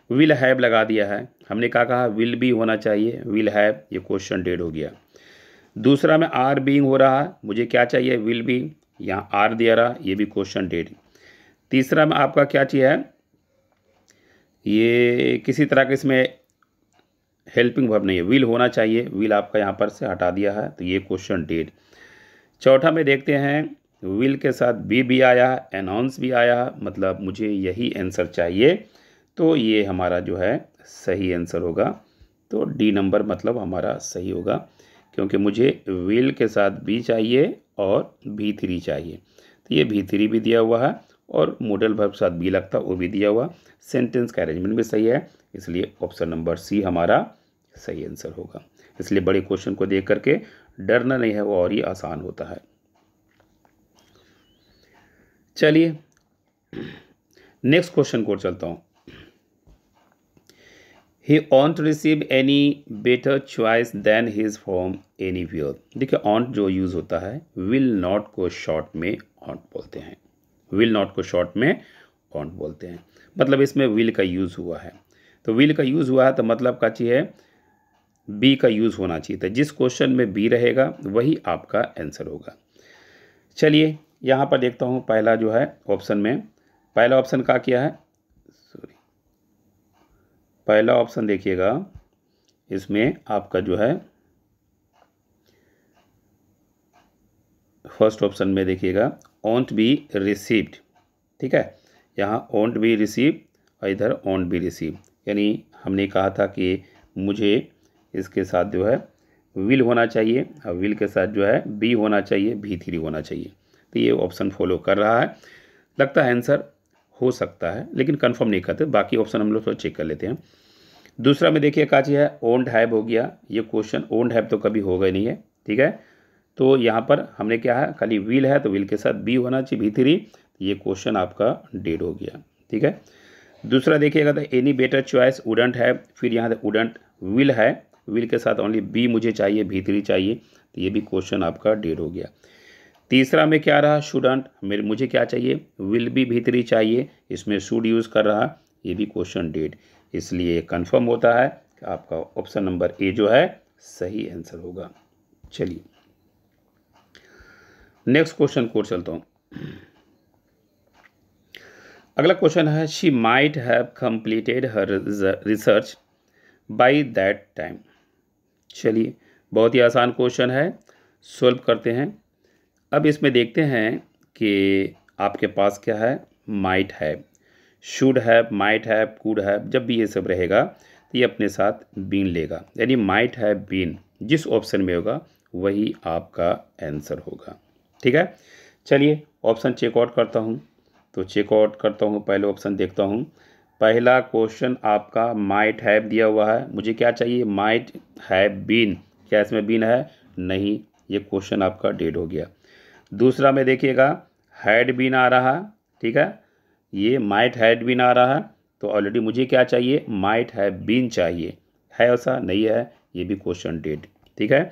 विल हैव लगा दिया है, हमने कहा विल बी होना चाहिए, विल हैव, ये क्वेश्चन डेड हो गया। दूसरा में आर बीइंग हो रहा है, मुझे क्या चाहिए विल बी, यहाँ आर दिया रहा, ये भी क्वेश्चन डेड। तीसरा में आपका क्या चाहिए, ये किसी तरह के इसमें हेल्पिंग वर्ब नहीं है, विल होना चाहिए, विल आपका यहाँ पर से हटा दिया है, तो ये क्वेश्चन डेड। चौथा में देखते हैं विल के साथ बी भी आया है, अनाउंस भी आया है, मतलब मुझे यही आंसर चाहिए, तो ये हमारा जो है सही आंसर होगा। तो डी नंबर मतलब हमारा सही होगा, क्योंकि मुझे विल के साथ बी चाहिए और V3 चाहिए, तो ये V3 भी दिया हुआ है और मॉडल वर्ब साथ बी लगता वो भी दिया हुआ, सेंटेंस का अरेंजमेंट भी सही है, इसलिए ऑप्शन नंबर सी हमारा सही आंसर होगा। इसलिए बड़े क्वेश्चन को देख करके डरना नहीं है, वो और ही आसान होता है। चलिए नेक्स्ट क्वेश्चन को चलता हूँ। He won't receive any better choice than his from anywhere। देखिए ऑन्ट जो यूज़ होता है, विल नॉट को शॉर्ट में ऑन्ट बोलते हैं। विल नॉट को शॉर्ट में ऑन्ट बोलते हैं, मतलब इसमें विल का यूज़ हुआ है। तो विल का यूज़ हुआ है तो मतलब का चाहिए बी का यूज़ होना चाहिए था। जिस क्वेश्चन में बी रहेगा वही आपका आंसर होगा। चलिए यहाँ पर देखता हूँ पहला जो है ऑप्शन में, पहला ऑप्शन का क्या है, पहला ऑप्शन देखिएगा, इसमें आपका जो है फर्स्ट ऑप्शन में देखिएगा ओंट बी रिसीव्ड। ठीक है, यहाँ ओंट बी रिसीव और इधर ओंट बी रिसीव, यानी हमने कहा था कि मुझे इसके साथ जो है विल होना चाहिए और विल के साथ जो है बी होना चाहिए, V3 होना चाहिए। तो ये ऑप्शन फॉलो कर रहा है, लगता है आंसर हो सकता है, लेकिन कंफर्म नहीं करते। बाकी ऑप्शन हम लोग थोड़ा चेक कर लेते हैं। दूसरा में देखिए क्या चीज़ है, ओन्ड हैव हो गया। ये क्वेश्चन ओन्ड हैव तो कभी होगा नहीं है। ठीक है, तो यहाँ पर हमने क्या है, खाली विल है तो विल के साथ बी होना चाहिए, V3। ये क्वेश्चन आपका डेड हो गया। ठीक है, दूसरा देखिएगा तो any better choice wouldn't have, फिर यहाँ से वुडंट विल है, विल के साथ ओनली बी मुझे चाहिए, V3 चाहिए, तो ये भी क्वेश्चन आपका डेड हो गया। तीसरा में क्या रहा, शुडंट, मुझे क्या चाहिए, विल बी V3 चाहिए, इसमें शुड यूज़ कर रहा, ये भी क्वेश्चन डेड। इसलिए कंफर्म होता है कि आपका ऑप्शन नंबर ए जो है सही आंसर होगा। चलिए नेक्स्ट क्वेश्चन को चलता हूँ। अगला क्वेश्चन है, she might have completed her research by that time. चलिए बहुत ही आसान क्वेश्चन है, सॉल्व करते हैं। अब इसमें देखते हैं कि आपके पास क्या है, might have, should have, might have, could have, जब भी ये सब रहेगा तो ये अपने साथ बीन लेगा, यानी माइट हैव बीन जिस ऑप्शन में होगा वही आपका आंसर होगा। ठीक है, चलिए ऑप्शन चेकआउट करता हूँ। तो चेकआउट करता हूँ, पहले ऑप्शन देखता हूँ। पहला क्वेश्चन आपका माइट हैव दिया हुआ है, मुझे क्या चाहिए, माइट हैव बीन, क्या इसमें बीन है, नहीं, ये क्वेश्चन आपका डेड हो गया। दूसरा में देखिएगा हैड बीन आ रहा, ठीक है, ये माइट हैड बीन आ रहा है, तो ऑलरेडी मुझे क्या चाहिए, माइट हैव बीन चाहिए, है ऐसा नहीं है, ये भी क्वेश्चन डेड। ठीक है,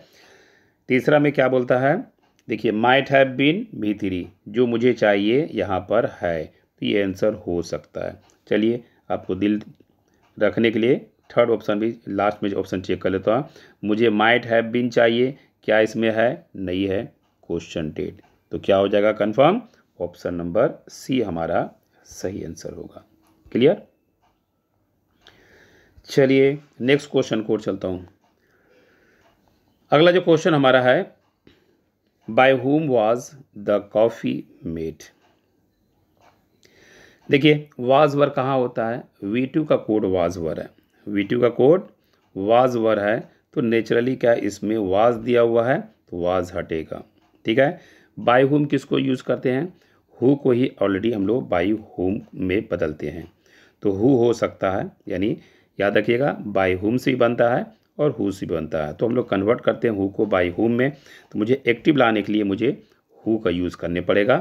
तीसरा में क्या बोलता है, देखिए माइट हैव बीन V3, जो मुझे चाहिए यहाँ पर है, तो ये आंसर हो सकता है। चलिए आपको दिल रखने के लिए थर्ड ऑप्शन भी लास्ट में ऑप्शन चेक कर लेता हूँ। मुझे माइट हैव बीन चाहिए, क्या इसमें है, नहीं है, क्वेश्चन डेड। तो क्या हो जाएगा कंफर्म, ऑप्शन नंबर सी हमारा सही आंसर होगा। क्लियर। चलिए नेक्स्ट क्वेश्चन को चलता हूँ। अगला जो क्वेश्चन हमारा है, by whom was the coffee made. देखिए वाज वर कहाँ होता है, V2 का कोड वाज वर है, V2 का कोड वाज वर है, तो नेचुरली क्या इसमें वाज दिया हुआ है तो वाज हटेगा। ठीक है, बाय हुम किसको यूज़ करते हैं, हु को ही ऑलरेडी हम लोग बाय हुम में बदलते हैं, तो हु हो सकता है, यानी याद रखिएगा बाय हुम से भी बनता है और हु से भी बनता है, तो हम लोग कन्वर्ट करते हैं हु को बाय हुम में, तो मुझे एक्टिव लाने के लिए मुझे हु का यूज़ करने पड़ेगा।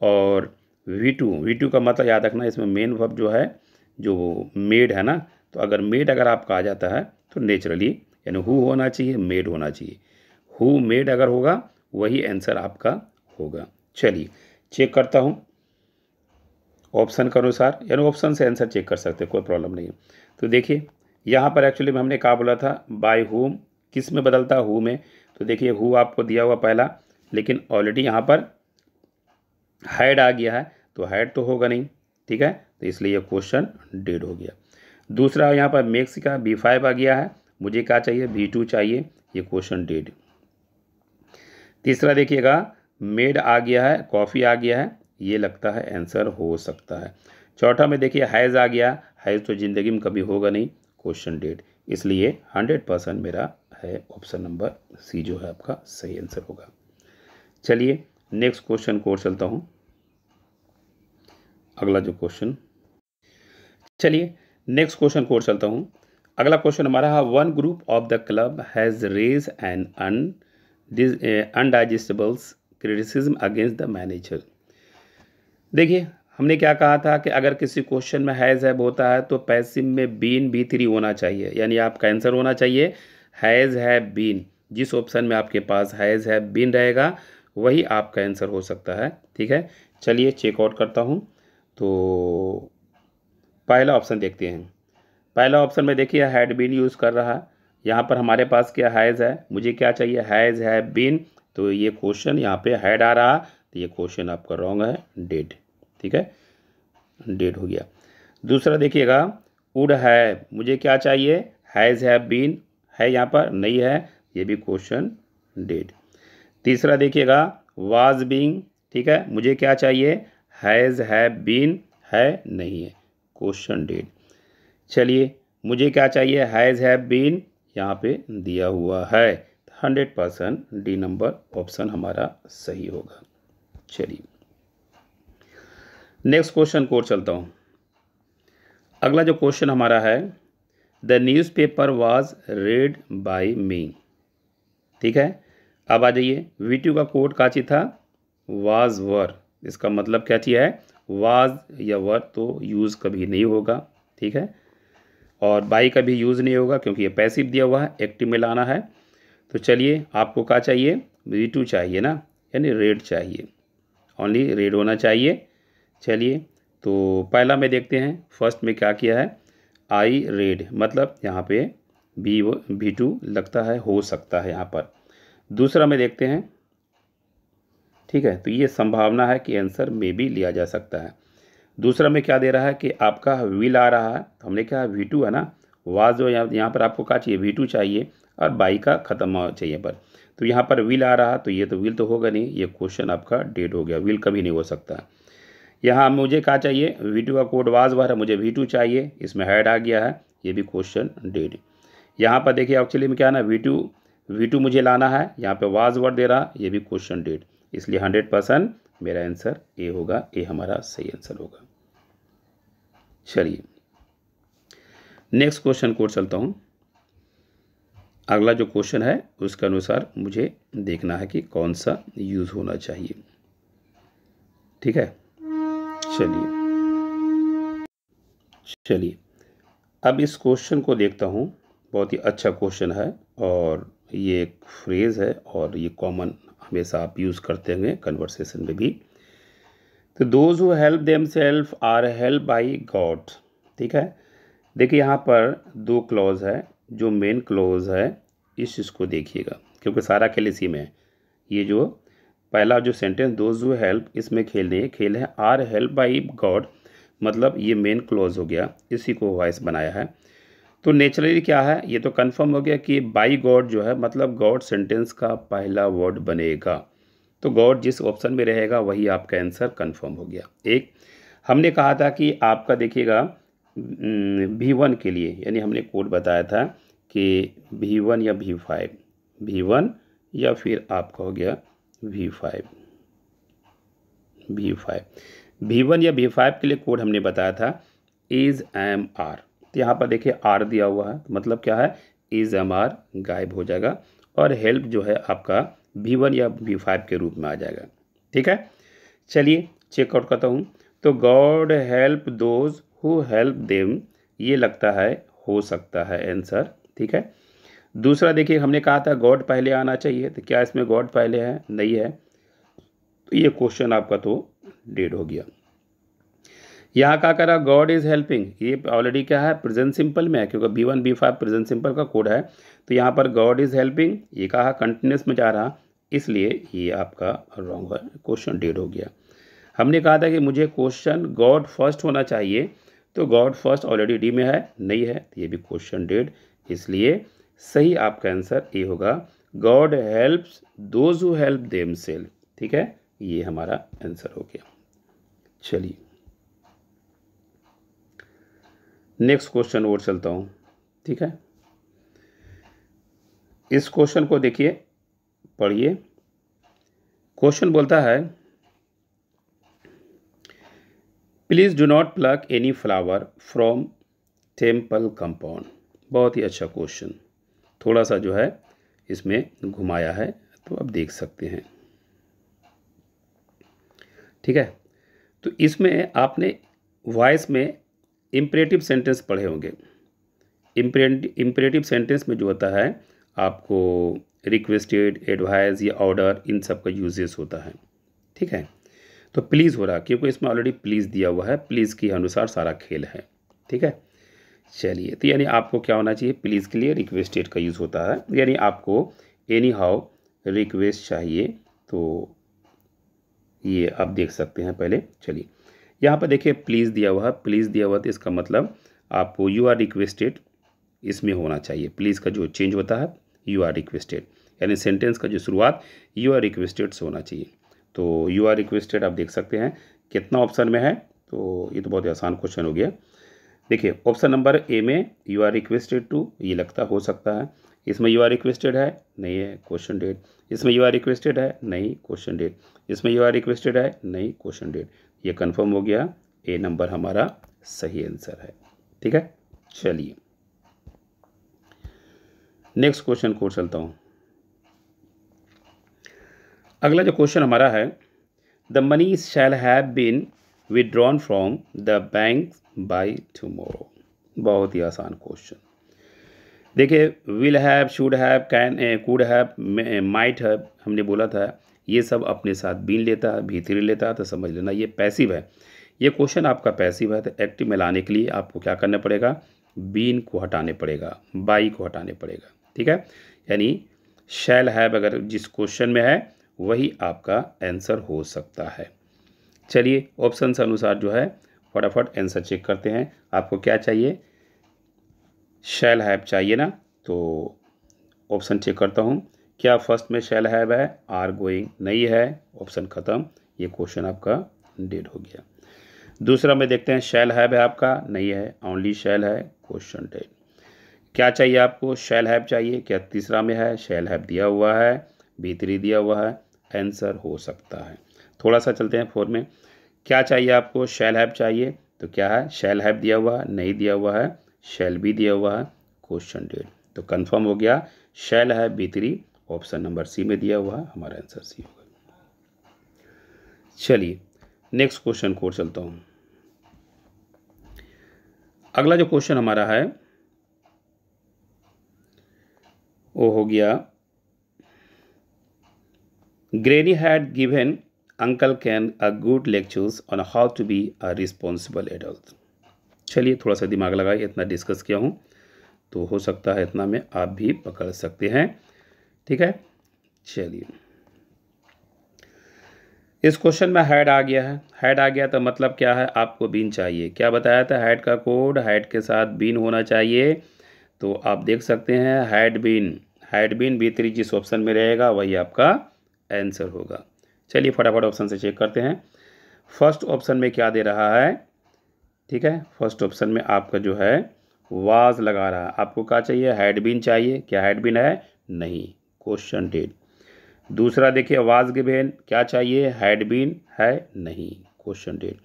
और V2 का मतलब याद रखना, इसमें मेन वर्ब जो है जो मेड है ना, तो अगर मेड अगर आपका आ जाता है तो नेचुरली यानी हु होना चाहिए, मेड होना चाहिए, हु मेड अगर होगा वही आंसर आपका होगा। चलिए चेक करता हूँ ऑप्शन के अनुसार, यानी ऑप्शन से आंसर चेक कर सकते हैं, कोई प्रॉब्लम नहीं है। तो देखिए यहाँ पर एक्चुअली में हमने कहा बोला था बाय हुम किस में बदलता है, हु में, तो देखिए हु आपको दिया हुआ पहला, लेकिन ऑलरेडी यहाँ पर हैड आ गया है, तो हैड तो होगा नहीं। ठीक है, तो इसलिए ये क्वेश्चन डेड हो गया। दूसरा यहाँ पर मेक्स का B5 आ गया है, मुझे क्या चाहिए, V2 चाहिए, ये क्वेश्चन डेड। तीसरा देखिएगा मेड आ गया है, कॉफ़ी आ गया है, ये लगता है आंसर हो सकता है। चौथा में देखिए हैज़ आ गया, हैज़ तो ज़िंदगी में कभी होगा नहीं, क्वेश्चन डेड, इसलिए 100% मेरा है ऑप्शन नंबर सी जो है आपका सही आंसर होगा। चलिए नेक्स्ट क्वेश्चन को चलता हूँ। अगला जो क्वेश्चन, चलिए नेक्स्ट क्वेश्चन को चलता हूँ। अगला क्वेश्चन हमारा है, one group of the club has raise an undigestables criticism against the manager. देखिए हमने क्या कहा था कि अगर किसी क्वेश्चन में हैज़ हैव होता है तो पैसिव में बीन बी3 होना चाहिए, यानी आपका आंसर होना चाहिए हैज़ हैव बीन। जिस ऑप्शन में आपके पास हैज़ हैव बीन रहेगा वही आपका आंसर हो सकता है। ठीक है, चलिए चेकआउट करता हूँ। तो पहला ऑप्शन देखते हैं। पहला ऑप्शन में देखिए हैड बीन यूज़ कर रहा है, यहाँ पर हमारे पास क्या हैज़ है, मुझे क्या चाहिए हैज़ हैव बीन, तो ये क्वेश्चन यहाँ पे हैड आ रहा, तो ये क्वेश्चन आपका रॉन्ग है, डेड। ठीक है, डेड हो गया। दूसरा देखिएगा वुड है, मुझे क्या चाहिए हैज़ हैव बीन, है यहाँ पर नहीं है, ये भी क्वेश्चन डेड। तीसरा देखिएगा वाज बीइंग, ठीक है, मुझे क्या चाहिए हैज़ हैव बीन, है नहीं है, क्वेश्चन डेड। चलिए मुझे क्या चाहिए हैज़ हैव बीन, यहाँ पे दिया हुआ है, 100% डी नंबर ऑप्शन हमारा सही होगा। चलिए नेक्स्ट क्वेश्चन को चलता हूँ। अगला जो क्वेश्चन हमारा है the newspaper was read by me. ठीक है, अब आ जाइए V2 का कोड काची था वाज वर, इसका मतलब क्या चीज़ है वाज या वर तो यूज़ कभी नहीं होगा। ठीक है, और बाई का भी यूज़ नहीं होगा क्योंकि ये पैसिव दिया हुआ है, एक्टिव में लाना है। तो चलिए आपको क्या चाहिए V2 चाहिए ना, यानी रेड चाहिए, ओनली रेड होना चाहिए। चलिए तो पहला में देखते हैं, फर्स्ट में क्या किया है आई रेड, मतलब यहाँ पे V2 लगता है हो सकता है यहाँ पर। दूसरा में देखते हैं, ठीक है, तो ये संभावना है कि आंसर में भी लिया जा सकता है। दूसरा में क्या दे रहा है कि आपका विल आ रहा है, तो हमने कहा V2 है ना, वाज जो यहाँ पर आपको क्या चाहिए V2 चाहिए और बाई का ख़त्म चाहिए पर, तो यहाँ पर विल आ रहा, तो ये तो विल तो होगा नहीं, ये क्वेश्चन आपका डेड हो गया, विल कभी नहीं हो सकता। यहाँ मुझे क्या चाहिए V2 का कोड वाज वर है, मुझे V2 चाहिए, इसमें हैड आ गया है, ये भी क्वेश्चन डेड। यहाँ पर देखिए एक्चुअली में क्या ना V2 मुझे लाना है, यहाँ पे वाज वर दे रहा, ये भी क्वेश्चन डेड, इसलिए 100% मेरा आंसर ए होगा, ए हमारा सही आंसर होगा। चलिए नेक्स्ट क्वेश्चन को चलता हूँ। अगला जो क्वेश्चन है उसके अनुसार मुझे देखना है कि कौन सा यूज़ होना चाहिए। ठीक है, चलिए अब इस क्वेश्चन को देखता हूँ, बहुत ही अच्छा क्वेश्चन है और ये एक फ्रेज़ है और ये कॉमन हमेशा आप यूज़ करते होंगे कन्वर्सेशन में भी। तो those who help themselves are help by God. ठीक है, देखिए यहाँ पर दो क्लॉज है, जो मेन क्लॉज है इस चीज़ को देखिएगा क्योंकि सारा खेल इसी में है। ये जो पहला जो सेंटेंस दोज हु हेल्प, इसमें खेल है आर हेल्प बाय गॉड, मतलब ये मेन क्लॉज हो गया, इसी को वॉइस बनाया है। तो नेचुरली क्या है, ये तो कंफर्म हो गया कि बाय गॉड जो है मतलब गॉड सेंटेंस का पहला वर्ड बनेगा, तो गॉड जिस ऑप्शन में रहेगा वही आपका आंसर कंफर्म हो गया। एक हमने कहा था कि आपका देखिएगा V1 के लिए, यानी हमने कोड बताया था कि V1 या V5, V1 या फिर आपका हो गया V5, V1 या V5 के लिए कोड हमने बताया था इज एम आर। तो यहाँ पर देखिए आर दिया हुआ है, तो मतलब क्या है इज एम आर गायब हो जाएगा और हेल्प जो है आपका V1 या V5 के रूप में आ जाएगा। ठीक है, चलिए चेकआउट करता हूँ। तो God help those who help them, ये लगता है हो सकता है आंसर। ठीक है, दूसरा देखिए हमने कहा था गॉड पहले आना चाहिए, तो क्या इसमें गॉड पहले है, नहीं है, तो ये क्वेश्चन आपका तो डेड हो गया। यहाँ क्या करा गॉड इज़ हेल्पिंग, ये ऑलरेडी क्या है प्रेजेंट सिंपल में है क्योंकि V1 V5 प्रेजेंट सिंपल का कोड है, तो यहाँ पर गॉड इज़ हेल्पिंग ये कहा कंटिन्यूस में जा रहा, इसलिए ये आपका रॉन्ग है, क्वेश्चन डेड हो गया। हमने कहा था कि मुझे क्वेश्चन गॉड फर्स्ट होना चाहिए, तो गॉड फर्स्ट ऑलरेडी डी में है, नहीं है, तो ये भी क्वेश्चन डेड, इसलिए सही आपका आंसर ए होगा God helps those who help themselves. ठीक है, ये हमारा आंसर हो गया। चलिए नेक्स्ट क्वेश्चन और चलता हूँ। ठीक है, इस क्वेश्चन को देखिए, पढ़िए। क्वेश्चन बोलता है please do not plug any flower from temple compound. बहुत ही अच्छा क्वेश्चन, थोड़ा सा जो है इसमें घुमाया है, तो आप देख सकते हैं। ठीक है, तो इसमें आपने वॉइस में इम्परेटिव सेंटेंस पढ़े होंगे। इम्परेटिव सेंटेंस में जो होता है आपको रिक्वेस्टेड, एडवाइस या ऑर्डर, इन सब का यूजेस होता है। ठीक है, तो प्लीज़ हो रहा, क्योंकि इसमें ऑलरेडी प्लीज़ दिया हुआ है, प्लीज़ के अनुसार सारा खेल है। ठीक है, चलिए, तो यानी आपको क्या होना चाहिए, प्लीज़ के लिए रिक्वेस्टेड का यूज़ होता है, यानी आपको एनी हाउ रिक्वेस्ट चाहिए, तो ये आप देख सकते हैं। पहले चलिए यहाँ पर देखिए प्लीज़ दिया हुआ है, प्लीज़ दिया हुआ, तो इसका मतलब आपको यू आर रिक्वेस्टेड इसमें होना चाहिए। प्लीज़ का जो चेंज होता है यू आर रिक्वेस्टेड, यानी सेंटेंस का जो शुरुआत यू आर रिक्वेस्टेड से होना चाहिए। तो यू आर रिक्वेस्टेड आप देख सकते हैं कितना ऑप्शन में है, तो ये तो बहुत ही आसान क्वेश्चन हो गया। देखिए ऑप्शन नंबर ए में यू आर रिक्वेस्टेड टू, ये लगता हो सकता है। इसमें यू आर रिक्वेस्टेड है, नहीं है, क्वेश्चन डेट। इसमें यू आर रिक्वेस्टेड है, नहीं, क्वेश्चन डेट। इसमें यू आर रिक्वेस्टेड है, नहीं, क्वेश्चन डेट। ये कंफर्म हो गया, ए नंबर हमारा सही आंसर है। ठीक है, चलिए नेक्स्ट क्वेश्चन को चलता हूँ। अगला जो क्वेश्चन हमारा है, the money shall have been withdrawn from the bank by tomorrow. बहुत ही आसान क्वेश्चन। देखिए will have, should have, can, could have, might have, हमने बोला था ये सब अपने साथ बीन लेता है, भीतरी लेता है, तो समझ लेना ये पैसिव है। ये क्वेश्चन आपका पैसिव है, तो एक्टिव में लाने के लिए आपको क्या करना पड़ेगा, बीन को हटाने पड़ेगा, बाई को हटाने पड़ेगा। ठीक है, यानी शैल हैव अगर जिस क्वेश्चन में है वही आपका आंसर हो सकता है। चलिए ऑप्शन से अनुसार जो है फटाफट आंसर चेक करते हैं। आपको क्या चाहिए, शैल हैव चाहिए ना, तो ऑप्शन चेक करता हूँ। क्या फर्स्ट में शैल हैव है, आर गोइंग नहीं है, ऑप्शन ख़त्म, ये क्वेश्चन आपका डेड हो गया। दूसरा में देखते हैं शैल हैव है आपका, नहीं है, ओनली शैल है, क्वेश्चन डेड। क्या चाहिए आपको, शैल हैव चाहिए, क्या तीसरा में है, शैल हैव दिया हुआ है, भीतरी दिया हुआ है, आंसर हो सकता है। थोड़ा सा चलते हैं फोर में। क्या चाहिए आपको, शैल हैव चाहिए, तो क्या है, शैल हैव दिया हुआ है, नहीं दिया हुआ है, शैल भी दिया हुआ है, क्वेश्चन डेड। तो कंफर्म हो गया, शैल हैव भीतरी ऑप्शन नंबर सी में दिया हुआ है, हमारा आंसर सी होगा। चलिए नेक्स्ट क्वेश्चन को चलता हूँ। अगला जो क्वेश्चन हमारा है वो हो गया, granny had given uncle Ken a good lectures on how to be a responsible adult. चलिए थोड़ा सा दिमाग लगाइए, इतना डिस्कस किया हूँ तो हो सकता है इतना में आप भी पकड़ सकते हैं। ठीक है, चलिए इस क्वेश्चन में हैड आ गया है, हैड आ गया तो मतलब क्या है, आपको बीन चाहिए। क्या बताया था, हैड का कोड हैड के साथ बीन होना चाहिए। तो आप देख सकते हैं हैड बीन भीतरी जिस ऑप्शन में रहेगा वही आपका आंसर होगा। चलिए फटाफट ऑप्शन से चेक करते हैं। फर्स्ट ऑप्शन में क्या दे रहा है, ठीक है, फर्स्ट ऑप्शन में आपका जो है वाज लगा रहा है। आपको क्या चाहिए, हैड बीन चाहिए, क्या हैड बीन है, नहीं, क्वेश्चन डेड। दूसरा देखिए वाज गिवन, क्या चाहिए, हैड बीन है, नहीं, क्वेश्चन डेड।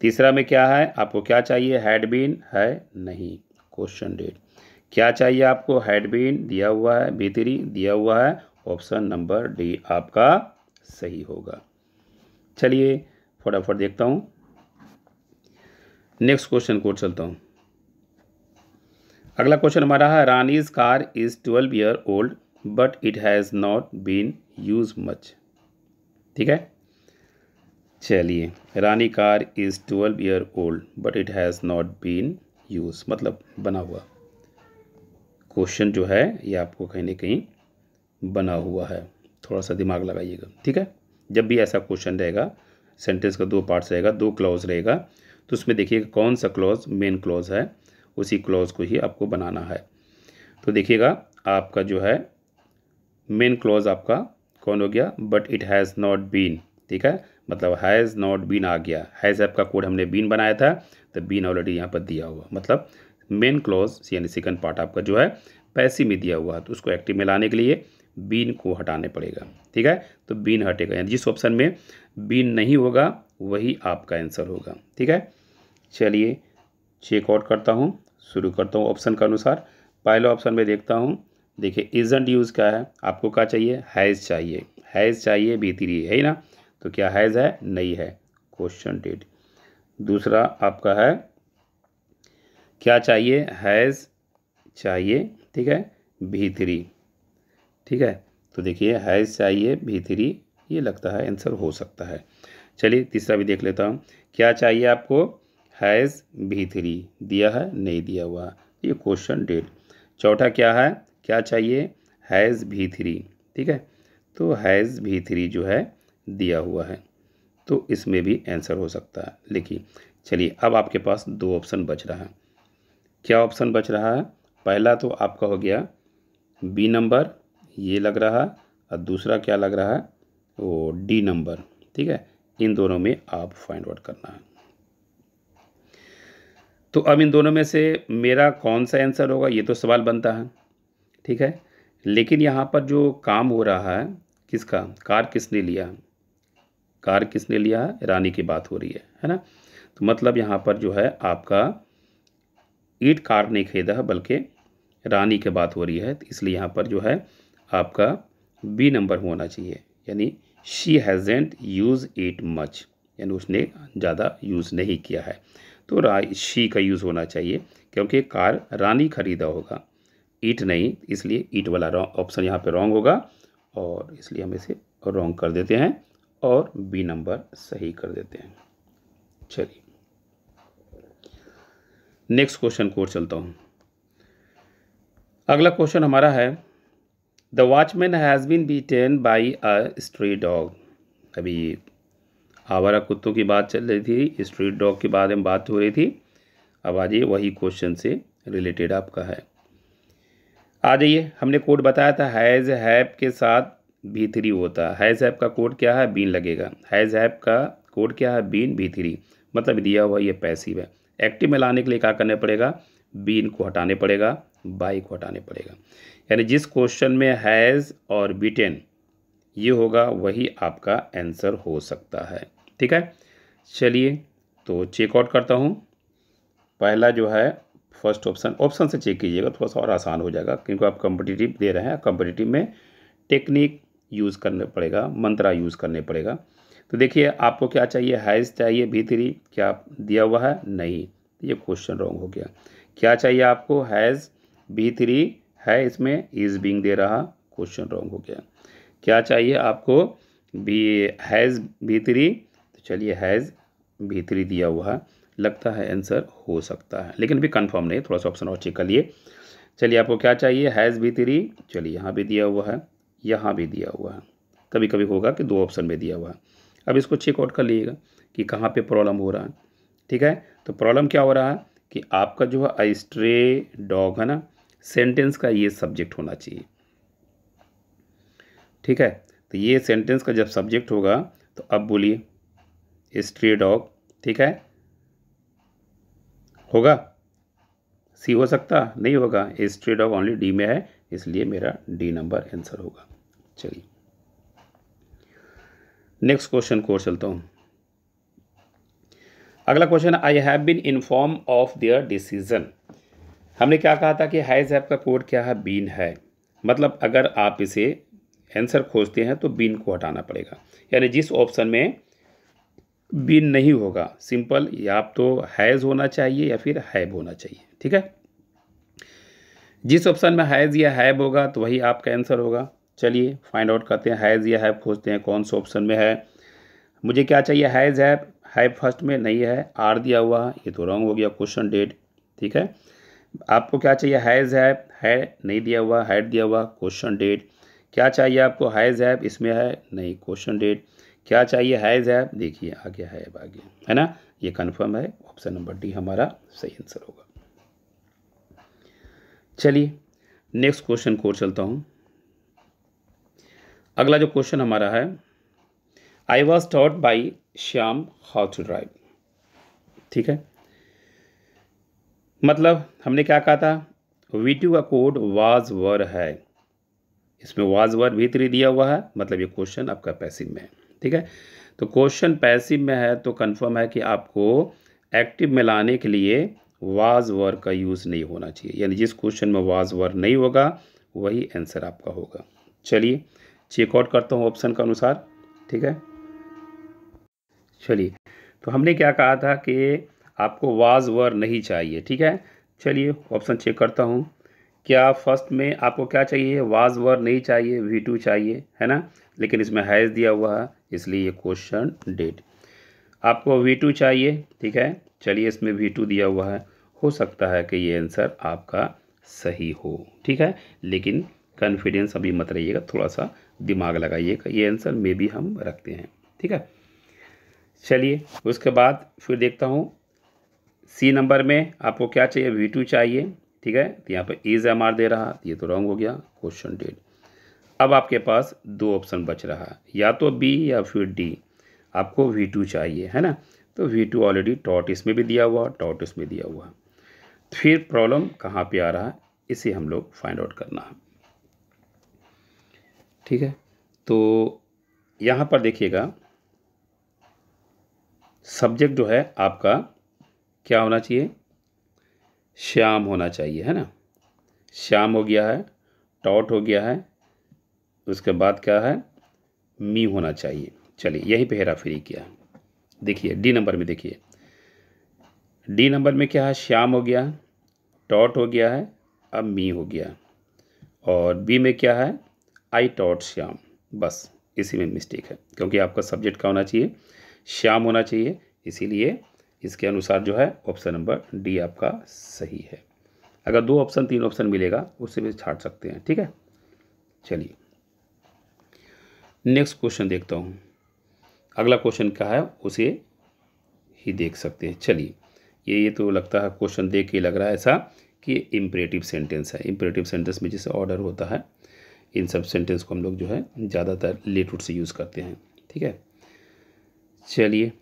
तीसरा में क्या है, आपको क्या चाहिए, हैड बीन है, नहीं, क्वेश्चन डेड। क्या चाहिए आपको, हैड बीन दिया हुआ है, भीतरी दिया हुआ है, ऑप्शन नंबर डी आपका सही होगा। चलिए फटाफट देखता हूँ, नेक्स्ट क्वेश्चन को चलता हूँ। अगला क्वेश्चन हमारा है, Rani's car is 12 year old but it has not been use much. ठीक है, चलिए Rani car is 12 year old but it has not been use, मतलब बना हुआ क्वेश्चन जो है ये आपको कहीं ना कहीं बना हुआ है, थोड़ा सा दिमाग लगाइएगा। ठीक है, जब भी ऐसा क्वेश्चन रहेगा, सेंटेंस का दो पार्ट्स रहेगा, दो क्लॉज रहेगा, तो उसमें देखिएगा कौन सा क्लॉज मेन क्लॉज है, उसी क्लॉज को ही आपको बनाना है। तो देखिएगा आपका जो है मेन क्लॉज आपका कौन हो गया, but it has not been. ठीक है, मतलब हैज़ नॉट बीन आ गया, हैज़ आपका कोड हमने बीन बनाया था तो बीन ऑलरेडी यहाँ पर दिया हुआ, मतलब मेन क्लॉज यानी सेकंड पार्ट आपका जो है पैसिव में दिया हुआ है, तो उसको एक्टिव में लाने के लिए बीन को हटाने पड़ेगा। ठीक है, तो बीन हटेगा, यानी जिस ऑप्शन में बीन नहीं होगा वही आपका आंसर होगा। ठीक है, चलिए चेकआउट करता हूँ, शुरू करता हूँ ऑप्शन के अनुसार। पहले ऑप्शन में देखता हूँ, देखिए इजंट यूज़ क्या है, आपको क्या चाहिए, हैज़ चाहिए, हैज़ चाहिए भीतरी है ना, तो क्या हैज़ है, नहीं है, क्वेश्चन डिड। दूसरा आपका है क्या चाहिए, हैज़ चाहिए, ठीक है, भी3, ठीक है। तो देखिए हैज़ चाहिए भी3, ये लगता है आंसर हो सकता है। चलिए तीसरा भी देख लेता हूँ। क्या चाहिए आपको, हैज़ भी3 दिया है, नहीं दिया हुआ, ये क्वेश्चन डिड। चौथा क्या है, क्या चाहिए, हैज़ भी3, ठीक है, तो हैज़ भी3 जो है दिया हुआ है, तो इसमें भी आंसर हो सकता है। लिखिए, चलिए अब आपके पास 2 ऑप्शन बच रहा है। क्या ऑप्शन बच रहा है, पहला तो आपका हो गया बी नंबर, ये लग रहा है, और दूसरा क्या लग रहा है, वो डी नंबर, ठीक है। इन दोनों में आप फाइंड आउट करना है। तो अब इन दोनों में से मेरा कौन सा आंसर होगा, ये तो सवाल बनता है, ठीक है। लेकिन यहाँ पर जो काम हो रहा है किसका, कार किसने लिया, कार किसने लिया है, रानी की बात हो रही है ना। तो मतलब यहाँ पर जो है आपका ईट कार नहीं खरीदा है, बल्कि रानी की बात हो रही है, तो इसलिए यहाँ पर जो है आपका बी नंबर होना चाहिए, यानी she hasn't use it much, यानी उसने ज़्यादा यूज़ नहीं किया है, तो शी का यूज़ होना चाहिए, क्योंकि कार रानी खरीदा होगा, ईट नहीं, इसलिए ईट वाला ऑप्शन यहाँ पे रॉन्ग होगा, और इसलिए हम इसे रॉन्ग कर देते हैं और बी नंबर सही कर देते हैं। चलिए नेक्स्ट क्वेश्चन को चलता हूँ। अगला क्वेश्चन हमारा है, the watchman has been beaten by a stray dog. अभी आवारा कुत्तों की बात चल रही थी, स्ट्रीट डॉग के बारे में बात हो रही थी, अब आ जाइए वही क्वेश्चन से रिलेटेड आपका है। आ जाइए, हमने कोड बताया था हैज़ हैव के साथ भी3 होता है। हैज़ हैव का कोड क्या है, बीन लगेगा। हैज़ हैव का कोड क्या है, बीन भी3, मतलब दिया हुआ ये पैसिव है। एक्टिव में लाने के लिए क्या करना पड़ेगा, बीन को हटाने पड़ेगा, बाई को हटाने पड़ेगा, यानी जिस क्वेश्चन में हैज़ और बीटेन ये होगा वही आपका आंसर हो सकता है, ठीक है। चलिए तो चेकआउट करता हूँ। पहला जो है फर्स्ट ऑप्शन से चेक कीजिएगा, थोड़ा सा और आसान हो जाएगा, क्योंकि आप कॉम्पिटिटिव दे रहे हैं, कॉम्पिटिटिव में टेक्निक यूज़ करना पड़ेगा, मंत्रा यूज़ करने पड़ेगा। तो देखिए आपको क्या चाहिए, हैज़ चाहिए भी3, क्या दिया हुआ है, नहीं, ये क्वेश्चन रॉन्ग हो गया। क्या चाहिए आपको, हैज़ भी3 है, इसमें इज़ बीइंग दे रहा, क्वेश्चन रॉन्ग हो गया। क्या चाहिए आपको, भी हैज़ भी3, तो चलिए हैज़ भी3 दिया हुआ है, लगता है आंसर हो सकता है, लेकिन भी कंफर्म नहीं, थोड़ा सा ऑप्शन और चेक कर लिए। चलिए आपको क्या चाहिए, हैज़ भी3, चलिए यहाँ भी दिया हुआ है, यहाँ भी दिया हुआ है, कभी कभी होगा कि 2 ऑप्शन में दिया हुआ है। अब इसको चेकआउट कर लीजिएगा कि कहाँ पे प्रॉब्लम हो रहा है, ठीक है। तो प्रॉब्लम क्या हो रहा है कि आपका जो है स्ट्रे डॉग है ना, सेंटेंस का ये सब्जेक्ट होना चाहिए, ठीक है। तो ये सेंटेंस का जब सब्जेक्ट होगा तो अब बोलिए स्ट्रे डॉग, ठीक है, होगा, सी हो सकता नहीं होगा, स्ट्रे डॉग ओनली डी में है, इसलिए मेरा डी नंबर आंसर होगा। चलिए नेक्स्ट क्वेश्चन को चलता हूँ। अगला question, I have been inform of their decision. हमने क्या कहा था कि हैज़ हैव का कोड क्या है, बीन है, मतलब अगर आप इसे आंसर खोजते हैं तो बीन को हटाना पड़ेगा, यानी जिस ऑप्शन में बीन नहीं होगा, सिंपल, या आप तो हैज़ होना चाहिए या फिर हैव होना चाहिए, ठीक है। जिस ऑप्शन में हैज़ या हैव होगा तो वही आपका आंसर होगा। चलिए फाइंड आउट करते हैं, हैज़ या हैव खोजते हैं कौन सा ऑप्शन में है। मुझे क्या चाहिए, हैज़ हैव फर्स्ट में नहीं है, आर दिया हुआ, ये तो रॉन्ग हो गया, क्वेश्चन डेड, ठीक है। आपको क्या चाहिए, हैज़ है नहीं दिया हुआ, हैड दिया हुआ, क्वेश्चन डेड। क्या चाहिए आपको, हैज़ हैव, इसमें है नहीं, क्वेश्चन डेड। क्या चाहिए, हैज़ हैव, देखिए आ गया, हैव आ गया, है ना, ये कन्फर्म है, ऑप्शन नंबर डी हमारा सही आंसर होगा। चलिए नेक्स्ट क्वेश्चन को चलता हूँ। अगला जो क्वेश्चन हमारा है, I was taught by Shyam how to drive, ठीक है। मतलब हमने क्या कहा था, V2 का कोड वाज वर है, इसमें वाज वर भी3 दिया हुआ है, मतलब ये क्वेश्चन आपका पैसिव में है, ठीक है। तो क्वेश्चन पैसिव में है तो कंफर्म है कि आपको एक्टिव में लाने के लिए वाज वर का यूज़ नहीं होना चाहिए, यानी जिस क्वेश्चन में वाज वर नहीं होगा वही आंसर आपका होगा। चलिए चेकआउट करता हूँ ऑप्शन के अनुसार, ठीक है। चलिए तो हमने क्या कहा था कि आपको वाज वर नहीं चाहिए, ठीक है। चलिए ऑप्शन चेक करता हूँ। क्या फर्स्ट में आपको क्या चाहिए, वाज वर नहीं चाहिए, V2 चाहिए, है ना, लेकिन इसमें हैज़ दिया हुआ है इसलिए ये क्वेश्चन डेड। आपको V2 चाहिए, ठीक है, चलिए इसमें V2 दिया हुआ है, हो सकता है कि ये आंसर आपका सही हो, ठीक है, लेकिन कॉन्फिडेंस अभी मत रहिएगा, थोड़ा सा दिमाग लगाइएगा, ये आंसर में भी हम रखते हैं, ठीक है। चलिए उसके बाद फिर देखता हूँ C नंबर में आपको क्या चाहिए, V2 चाहिए, ठीक है, तो यहाँ पर इज MR दे रहा, ये तो रॉन्ग हो गया, क्वेश्चन डेड। अब आपके पास दो ऑप्शन बच रहा है, या तो B या फिर D। आपको V2 चाहिए, है ना, तो V2 ऑलरेडी टॉट इसमें भी दिया हुआ, टॉट इसमें दिया हुआ। फिर प्रॉब्लम कहाँ पे आ रहा है, इसे हम लोग फाइंड आउट करना है, ठीक है। तो यहाँ पर देखिएगा सब्जेक्ट जो है आपका क्या होना चाहिए, श्याम होना चाहिए, है ना, श्याम हो गया है, टॉट हो गया है, उसके बाद क्या है, मी होना चाहिए। चलिए यहीं पे हेरा फेरी किया। देखिए डी नंबर में, देखिए डी नंबर में क्या है, श्याम हो गया, टॉट हो गया है, अब मी हो गया, और बी में क्या है, आई टॉट श्याम। बस इसी में मिस्टेक है, क्योंकि आपका सब्जेक्ट क्या होना चाहिए, श्याम होना चाहिए, इसीलिए इसके अनुसार जो है ऑप्शन नंबर डी आपका सही है। अगर दो ऑप्शन तीन ऑप्शन मिलेगा उससे भी छाट सकते हैं, ठीक है। चलिए नेक्स्ट क्वेश्चन देखता हूँ, अगला क्वेश्चन क्या है उसे ही देख सकते हैं। चलिए ये तो लगता है क्वेश्चन देख के लग रहा है ऐसा कि इम्परेटिव सेंटेंस है। इम्परेटिव सेंटेंस में जैसे ऑर्डर होता है, इन सब सेंटेंस को हम लोग जो है ज़्यादातर लेट से यूज़ करते हैं, ठीक है। चलिए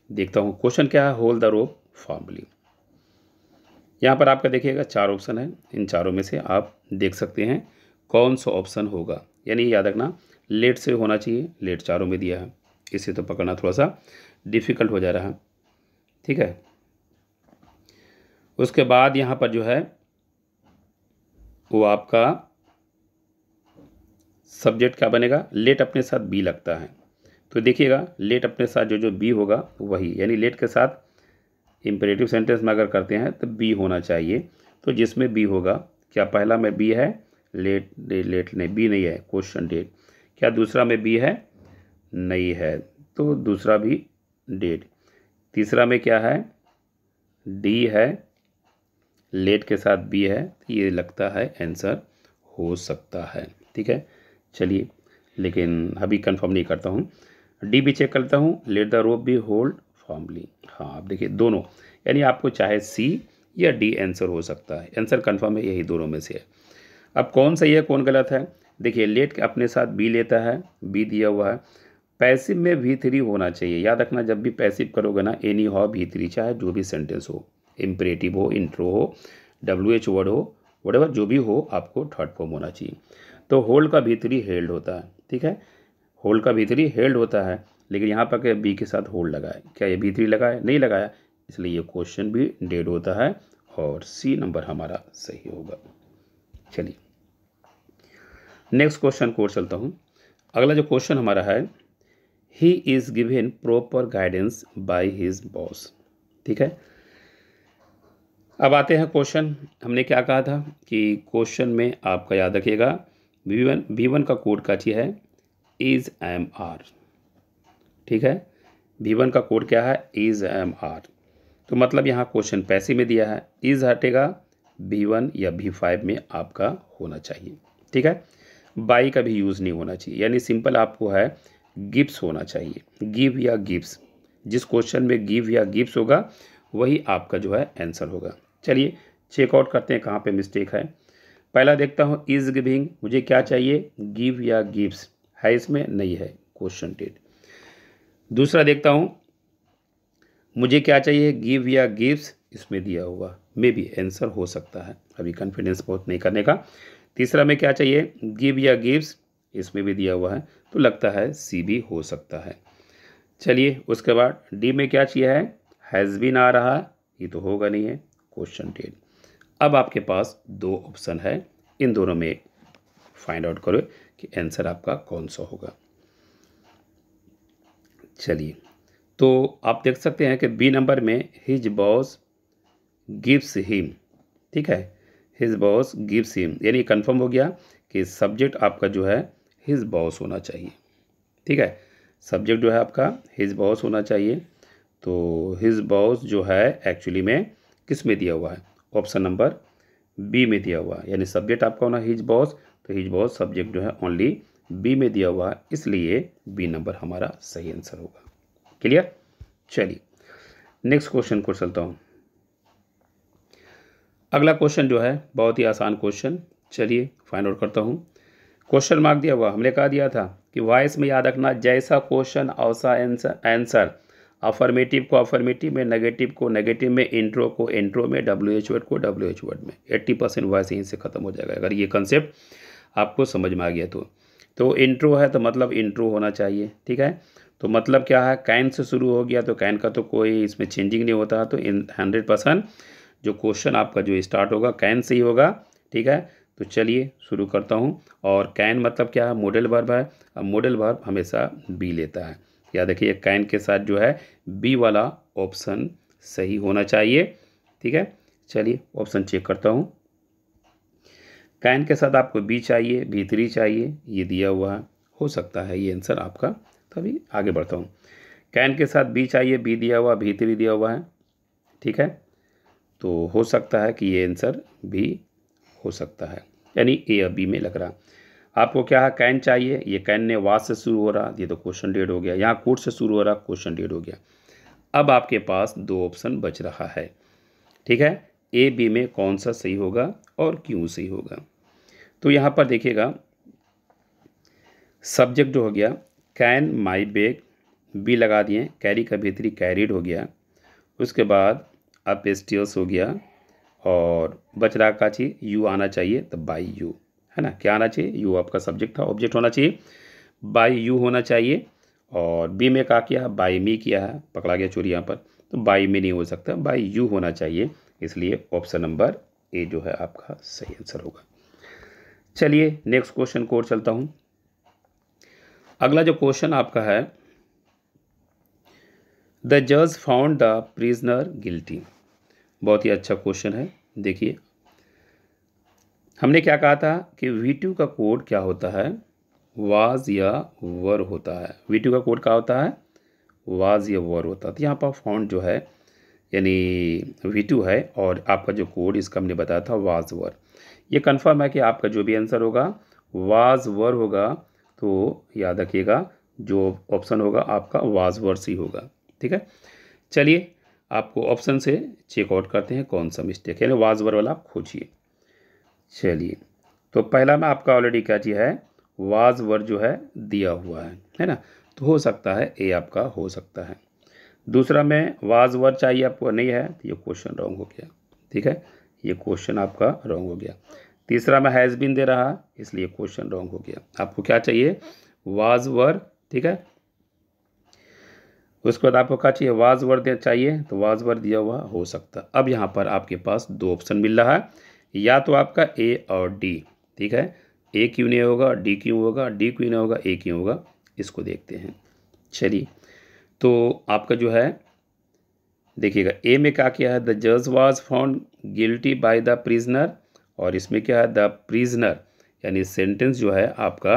देखता हूँ क्वेश्चन क्या है, होल्ड द रोप फॉर्मली। यहाँ पर आपका देखिएगा चार ऑप्शन है, इन चारों में से आप देख सकते हैं कौन सा ऑप्शन होगा, यानी याद रखना लेट से होना चाहिए, लेट चारों में दिया है, इसे तो पकड़ना थोड़ा सा डिफ़िकल्ट हो जा रहा है, ठीक है। उसके बाद यहाँ पर जो है वो आपका सब्जेक्ट क्या बनेगा, लेट अपने साथ बी लगता है, तो देखिएगा लेट अपने साथ जो जो बी होगा वही, यानी लेट के साथ इम्परेटिव सेंटेंस में अगर करते हैं तो बी होना चाहिए, तो जिसमें बी होगा, क्या पहला में बी है, लेट लेट नहीं, बी नहीं है, क्वेश्चन डेट। क्या दूसरा में बी है, नहीं है, तो दूसरा भी डेट। तीसरा में क्या है, डी है, लेट के साथ बी है, तो ये लगता है आंसर हो सकता है, ठीक है। चलिए लेकिन अभी कंफर्म नहीं करता हूँ, डी भी चेक करता हूँ, let the rope be hold formally. हाँ आप देखिए दोनों, यानी आपको चाहे सी या डी आंसर हो सकता है, आंसर कंफर्म है, यही दोनों में से है। अब कौन सही है कौन गलत है, देखिए लेट अपने साथ बी लेता है, बी दिया हुआ है, पैसिव में V3 होना चाहिए, याद रखना जब भी पैसिव करोगे ना, एनी हो V3, चाहे जो भी सेंटेंस हो, इम्परेटिव हो, इंट्रो हो, WH वर्ड हो, वटेवर जो भी हो, आपको थर्ड फॉर्म होना चाहिए। तो होल्ड का V3 हेल्ड होता है, ठीक है, होल्ड का V3 हेल्ड होता है, लेकिन यहाँ पर क्या बी के साथ होल्ड लगाए, क्या ये V3 लगाया, नहीं लगाया, इसलिए ये क्वेश्चन भी डेड होता है और सी नंबर हमारा सही होगा। चलिए नेक्स्ट क्वेश्चन को चलता हूँ। अगला जो क्वेश्चन हमारा है, he is given proper guidance by his boss, ठीक है। अब आते हैं क्वेश्चन, हमने क्या कहा था कि क्वेश्चन में आपका याद रखिएगा V1 का कोड का चीज़ है इज़ MR, ठीक है, V1 का कोड क्या है, इज़ MR, तो मतलब यहाँ क्वेश्चन पैसिव में दिया है, इज़ हटेगा, V1 या V5 में आपका होना चाहिए, ठीक है। बाई का भी यूज़ नहीं होना चाहिए, यानी सिंपल आपको है गिव्स होना चाहिए, गिव या गिव्स, जिस क्वेश्चन में गिव या गिव्स होगा वही आपका जो है आंसर होगा। चलिए चेकआउट करते हैं कहाँ पे मिस्टेक है। पहला देखता हूँ इज़ गिविंग, मुझे क्या चाहिए, गिव या गिव्स, है इसमें, नहीं है, क्वेश्चन डेट। दूसरा देखता हूँ मुझे क्या चाहिए, गिव या गिव्स, इसमें दिया हुआ, मे बी आंसर हो सकता है, अभी कॉन्फिडेंस बहुत नहीं करने का। तीसरा में क्या चाहिए, गिव या गिव्स, इसमें भी दिया हुआ है, तो लगता है सी भी हो सकता है। चलिए उसके बाद डी में क्या चाहिए है, हैज़ बीन आ रहा है, ये तो होगा नहीं है, क्वेश्चन डेट। अब आपके पास दो ऑप्शन है, इन दोनों में फाइंड आउट करो कि आंसर आपका कौन सा होगा। चलिए तो आप देख सकते हैं कि बी नंबर में हिज बॉस गिव्स हिम, ठीक है, हिज बॉस गिव्स हिम, यानी कंफर्म हो गया कि सब्जेक्ट आपका जो है हिज बॉस होना चाहिए, ठीक है, सब्जेक्ट जो है आपका हिज बॉस होना चाहिए। तो हिज बॉस जो है एक्चुअली में किस में दिया हुआ है, ऑप्शन नंबर बी में दिया हुआ है, यानी सब्जेक्ट आपका होना हिज बॉस, तो हिज बॉस सब्जेक्ट जो है ओनली बी में दिया हुआ है, इसलिए बी नंबर हमारा सही आंसर होगा। क्लियर। चलिए नेक्स्ट क्वेश्चन को चलता हूँ। अगला क्वेश्चन जो है बहुत ही आसान क्वेश्चन, चलिए फाइंड आउट करता हूँ। क्वेश्चन मार्क दिया हुआ, हमने कहा दिया था कि वॉइस में याद रखना, जैसा क्वेश्चन वैसा आंसर, अफर्मेटिव को अफर्मेटिव में, नेगेटिव को नेगेटिव में, इंट्रो को इंट्रो में, WH वर्ड को WH वर्ड में। 80% वॉइस यहीं से ख़त्म हो जाएगा अगर ये कंसेप्ट आपको समझ में आ गया तो इंट्रो है तो मतलब इंट्रो होना चाहिए, ठीक है। तो मतलब क्या है, कैन से शुरू हो गया तो कैन का तो कोई इसमें चेंजिंग नहीं होता, तो 100% जो क्वेश्चन आपका जो स्टार्ट होगा कैन से ही होगा, ठीक है। तो चलिए शुरू करता हूँ। और कैन मतलब क्या है, मॉडल वर्ब है। अब मॉडल वर्ब हमेशा बी लेता है, याद रखिए कैन के साथ जो है बी वाला ऑप्शन सही होना चाहिए, ठीक है। चलिए ऑप्शन चेक करता हूँ। कैन के साथ आपको बी चाहिए, B3 चाहिए, ये दिया हुआ है, हो सकता है ये आंसर आपका। तभी आगे बढ़ता हूँ। कैन के साथ बी चाहिए, बी दिया हुआ, B3 दिया हुआ है, ठीक है। तो हो सकता है कि ये आंसर भी हो सकता है, यानी ए या बी में लग रहा। आपको क्या है, कैन चाहिए, ये कैन ने वास से शुरू हो रहा, ये तो क्वेश्चन डेड हो गया। यहाँ कोड से शुरू हो रहा, क्वेश्चन डेड हो गया। अब आपके पास दो ऑप्शन बच रहा है, ठीक है। ए बी में कौन सा सही होगा और क्यों सही होगा। तो यहाँ पर देखिएगा सब्जेक्ट जो हो गया कैन माई बैग, बी लगा दिए, कैरी का भीतरी कैरिड हो गया, उसके बाद अब स्टिल्स हो गया, और बच रहा का चीज यू आना चाहिए, तो बाई यू, है ना। क्या आना चाहिए, यू आपका सब्जेक्ट था, ऑब्जेक्ट होना चाहिए, बाई यू होना चाहिए। और बी में क्या किया, बाई मी किया है, पकड़ा गया चोरी यहाँ पर, तो बाई मी नहीं हो सकता, बाई यू होना चाहिए, इसलिए ऑप्शन नंबर ए जो है आपका सही आंसर होगा। चलिए नेक्स्ट क्वेश्चन को और चलता हूँ। अगला जो क्वेश्चन आपका है, द जज फाउंड द प्रिजनर गिल्टी, बहुत ही अच्छा क्वेश्चन है। देखिए हमने क्या कहा था कि V2 का कोड क्या होता है, वाज या वर होता है। V2 का कोड क्या होता है, वाज या वर होता है। तो यहाँ पर फाउंड जो है यानी V2 है, और आपका जो कोड इसका हमने बताया था वाज वर। ये कंफर्म है कि आपका जो भी आंसर होगा वाज वर होगा, तो याद रखिएगा जो ऑप्शन होगा आपका वाज वर से ही होगा, ठीक है। चलिए आपको ऑप्शन से चेकआउट करते हैं कौन सा मिस्टेक है, यानी वाज वर वाला आप खोजिए। चलिए तो पहला में आपका ऑलरेडी क्या चीज़ है, वाज वर जो है दिया हुआ है ना, तो हो सकता है ए आपका हो सकता है। दूसरा में वाज वर चाहिए आपको, नहीं है, तो ये क्वेश्चन रॉन्ग हो गया, ठीक है, ये क्वेश्चन आपका रॉन्ग हो गया। तीसरा में हैज़ बीन दे रहा, इसलिए क्वेश्चन रॉन्ग हो गया। आपको क्या चाहिए, वाज वर, ठीक है। उसके बाद आपको क्या चाहिए, वाज वर दे चाहिए, तो वाज वर दिया हुआ हो सकता। अब यहाँ पर आपके पास दो ऑप्शन मिल रहा है, या तो आपका ए और डी, ठीक है। ए क्यों नहीं होगा, डी क्यों होगा, डी क्यों नहीं होगा, ए क्यों होगा, इसको देखते हैं। चलिए तो आपका जो है देखिएगा ए में क्या किया है, द जज was found guilty by the prisoner, और इसमें क्या है, द प्रिजनर, यानी सेंटेंस जो है आपका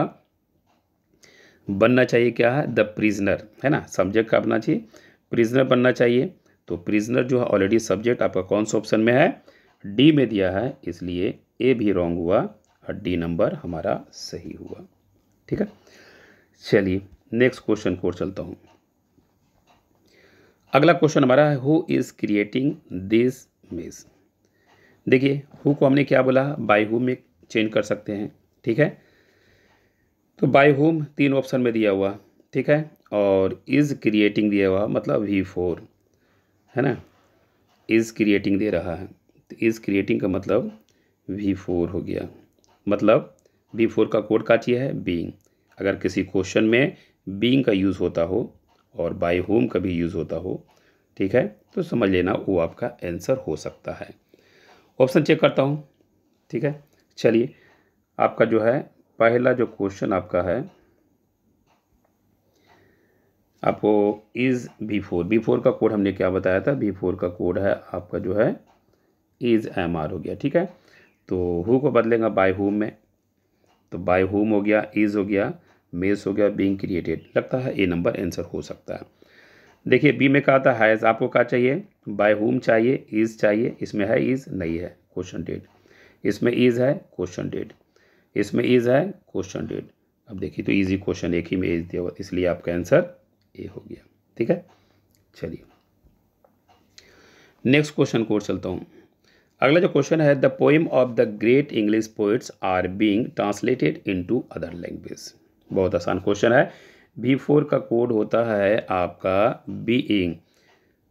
बनना चाहिए क्या है, द प्रिजनर, है ना, सब्जेक्ट का बनना चाहिए, प्रिजनर बनना चाहिए। तो प्रिजनर जो है ऑलरेडी सब्जेक्ट आपका कौन सा ऑप्शन में है, डी में दिया है, इसलिए ए भी रॉन्ग हुआ और डी नंबर हमारा सही हुआ, ठीक है। चलिए नेक्स्ट क्वेश्चन को चलता हूँ। अगला क्वेश्चन हमारा है, हु इज़ क्रिएटिंग दिस मेज। देखिए हु को हमने क्या बोला, बाय हु में चेंज कर सकते हैं, ठीक है। तो बाय होम तीन ऑप्शन में दिया हुआ, ठीक है, और इज़ क्रिएटिंग दिया हुआ, मतलब V4, है ना, इज़ क्रिएटिंग दे रहा है, तो इज़ क्रिएटिंग का मतलब V4 हो गया, मतलब V4 का कोड का चाहिए है बीइंग। अगर किसी क्वेश्चन में बीइंग का यूज़ होता हो और बाय होम का भी यूज़ होता हो, ठीक है, तो समझ लेना वो आपका आंसर हो सकता है। ऑप्शन चेक करता हूँ, ठीक है। चलिए आपका जो है पहला जो क्वेश्चन आपका है, आपको इज़ बी फोर का कोड हमने क्या बताया था, बी4 का कोड है आपका जो है इज़ एम आर हो गया। ठीक है, तो हु को बदलेगा बाय हुम में, तो बाय हुम हो गया, इज़ हो गया, मेस हो गया, बीइंग क्रिएटेड। लगता है ए नंबर आंसर हो सकता है। देखिए बी में कहा था हैज़, आपको क्या चाहिए, बाय हुम चाहिए, इज़ चाहिए, इसमें है इज़ नहीं है, क्वेश्चन डेट। इसमें इज़ है, क्वेश्चन डेट। इसमें इज़ है, क्वेश्चन डेट। अब देखिए तो इजी क्वेश्चन एक ही में इज दिया हुआ, इसलिए आपका आंसर ए हो गया। ठीक है, चलिए नेक्स्ट क्वेश्चन को चलता हूँ। अगला जो क्वेश्चन है, the poem of the great English poets are being translated into other language. बहुत आसान क्वेश्चन है। बी4 का कोड होता है आपका बीइंग।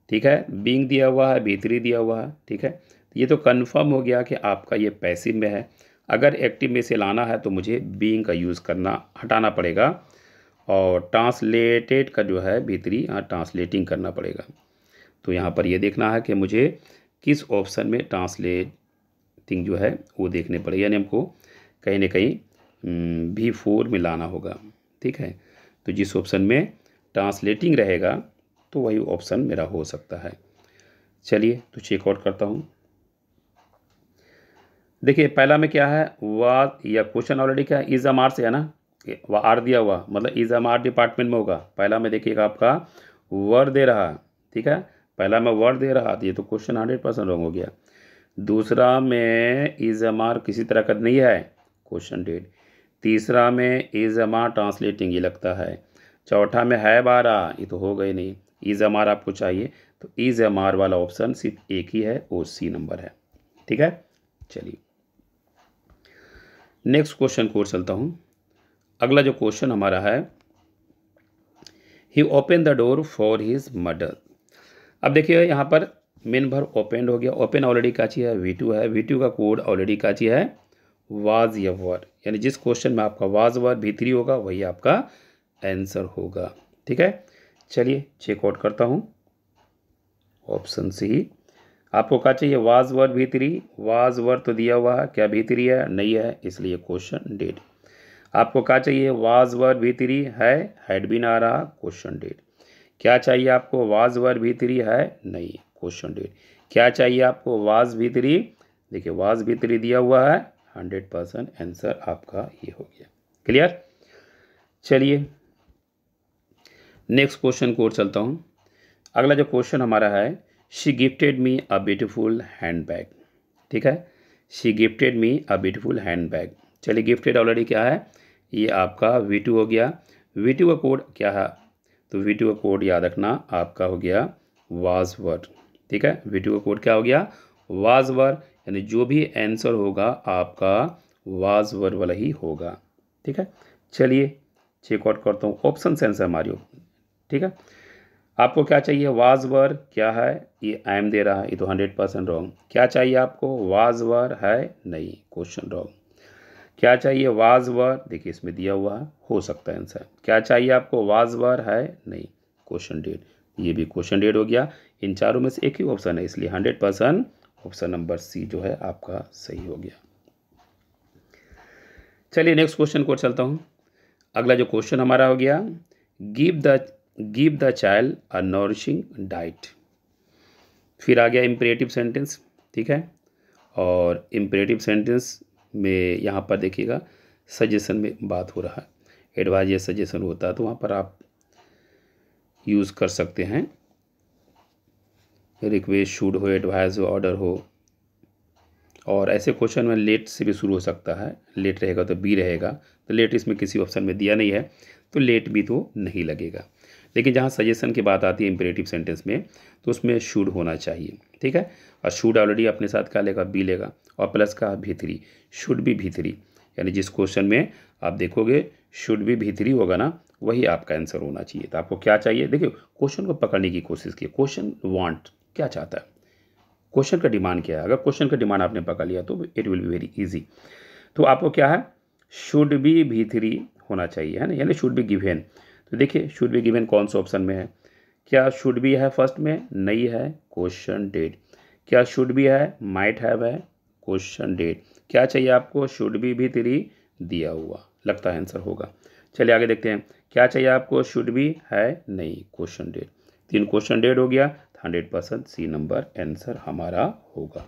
ठीक है, बीइंग दिया हुआ है, बी3 दिया हुआ है। ठीक है, ये तो कंफर्म हो गया कि आपका ये पैसिव में है। अगर एक्टिव में से लाना है तो मुझे बीइंग का यूज़ करना हटाना पड़ेगा, और ट्रांसलेटेड का जो है बी3 यहाँ ट्रांसलेटिंग करना पड़ेगा। तो यहाँ पर ये देखना है कि मुझे किस ऑप्शन में ट्रांसलेटिंग जो है वो देखने पड़ेगा, यानी हमको कहीं ना कहीं बी4 में लाना होगा। ठीक है, तो जिस ऑप्शन में ट्रांसलेटिंग रहेगा तो वही ऑप्शन मेरा हो सकता है। चलिए तो चेकआउट करता हूँ। देखिए पहला में क्या है, वाज, या क्वेश्चन ऑलरेडी क्या है, इज़ एम आर से है ना, वह आर दिया हुआ, मतलब इज़ एम आर डिपार्टमेंट में होगा। पहला में देखिएगा आपका वर्ड दे रहा। ठीक है, पहला में वर्ड दे रहा, तो ये तो क्वेश्चन 100% रॉन्ग हो गया। दूसरा में इज़ एम आर किसी तरह का नहीं है, क्वेश्चन डेट। तीसरा में इज़ एम आर ट्रांसलेटिंग, ये लगता है। चौथा में है 12, ये तो हो गई नहीं। इज़ एम आर आपको चाहिए, तो इज़ एम आर वाला ऑप्शन सिर्फ एक ही है, वो सी नंबर है। ठीक है, चलिए नेक्स्ट क्वेश्चन को चलता हूँ। अगला जो क्वेश्चन हमारा है, he open the door for his mother. अब देखिए यहाँ पर मेन भर ओपन हो गया, ओपन ऑलरेडी काची है, V2 है, V2 का कोड ऑलरेडी काची है वाज या वर, यानी जिस क्वेश्चन में आपका वाज वर V3 होगा वही आपका आंसर होगा। ठीक है, चलिए चेकआउट करता हूँ ऑप्शन से ही। आपको क्या चाहिए, वाज वर V3, वाज वर तो दिया हुआ है, क्या V3 है, नहीं है, इसलिए क्वेश्चन डेट। आपको क्या चाहिए, वाज वर V3 है, हैड बीन आ रहा, क्वेश्चन डेट। क्या चाहिए आपको, वाज वर V3 है, नहीं, क्वेश्चन डेट। क्या चाहिए आपको, वाज V3, देखिए वाज V3 दिया हुआ है, 100% आंसर आपका ये हो गया। क्लियर, चलिए नेक्स्ट क्वेश्चन को और चलता हूँ। अगला जो क्वेश्चन हमारा है, she gifted me a beautiful hand bag. ठीक है, she gifted me a beautiful hand bag. चलिए गिफ्टेड ऑलरेडी क्या है, ये आपका V2 हो गया। V2 का कोड क्या है, तो V2 का कोड याद रखना आपका हो गया वाज वर। ठीक है, V2 का कोड क्या हो गया, वाज वर, यानी जो भी आंसर होगा आपका वाज वर वाला ही होगा। ठीक है, चलिए चेकआउट करता हूँ ऑप्शन से आंसर हमारी। ठीक है, आपको क्या चाहिए, वाज वर क्या है, ये आई एम दे रहा है, ये तो 100% रॉन्ग। क्या चाहिए आपको, वाज वर है, नहीं, क्वेश्चन रॉन्ग। क्या चाहिए, वाज वर, देखिए इसमें दिया हुआ है, हो सकता है आंसर। क्या चाहिए आपको, वाज वर है, नहीं, क्वेश्चन डेट, ये भी क्वेश्चन डेट हो गया। इन चारों में से एक ही ऑप्शन है, इसलिए 100% ऑप्शन नंबर सी जो है आपका सही हो गया। चलिए नेक्स्ट क्वेश्चन को चलता हूँ। अगला जो क्वेश्चन हमारा हो गया, give the child a nourishing diet. फिर आ गया इम्परेटिव सेंटेंस। ठीक है, और इम्परेटिव सेंटेंस में यहाँ पर देखिएगा सजेशन में बात हो रहा है, एडवाइज या सजेशन होता है, तो वहाँ पर आप यूज़ कर सकते हैं। रिक्वेस्ट, शुड हो, एडवाइज हो, ऑर्डर हो, और ऐसे क्वेश्चन में लेट से भी शुरू हो सकता है। लेट रहेगा तो बी रहेगा, तो लेट इसमें किसी ऑप्शन में दिया नहीं है, तो लेट भी तो नहीं लगेगा। लेकिन जहाँ सजेशन की बात आती है इम्परेटिव सेंटेंस में, तो उसमें शुड होना चाहिए। ठीक है, और शुड ऑलरेडी अपने साथ क्या लेगा, बी लेगा, और प्लस का V3, शुड भी V3, यानी जिस क्वेश्चन में आप देखोगे शुड भी V3 होगा ना, वही आपका आंसर होना चाहिए। तो आपको क्या चाहिए, देखिए क्वेश्चन को पकड़ने की कोशिश की, क्वेश्चन वांट क्या चाहता है, क्वेश्चन का डिमांड क्या है। अगर क्वेश्चन का डिमांड आपने पकड़ लिया तो it will be very easy. तो आपको क्या है, शुड बी V3 होना चाहिए, है ना, यानी शुड बी गिवन। तो देखिए शुड बी गिवन कौन सा ऑप्शन में है, क्या शुड बी है फर्स्ट में, नहीं है, क्वेश्चन डेट। क्या शुड बी है, माइट हैव है, क्वेश्चन डेट। क्या चाहिए आपको, शुड बी V3 दिया हुआ, लगता है आंसर होगा। चलिए आगे देखते हैं, क्या चाहिए आपको, शुड बी है नहीं, क्वेश्चन डेट, 3 क्वेश्चन डेट हो गया, 100% सी नंबर आंसर हमारा होगा।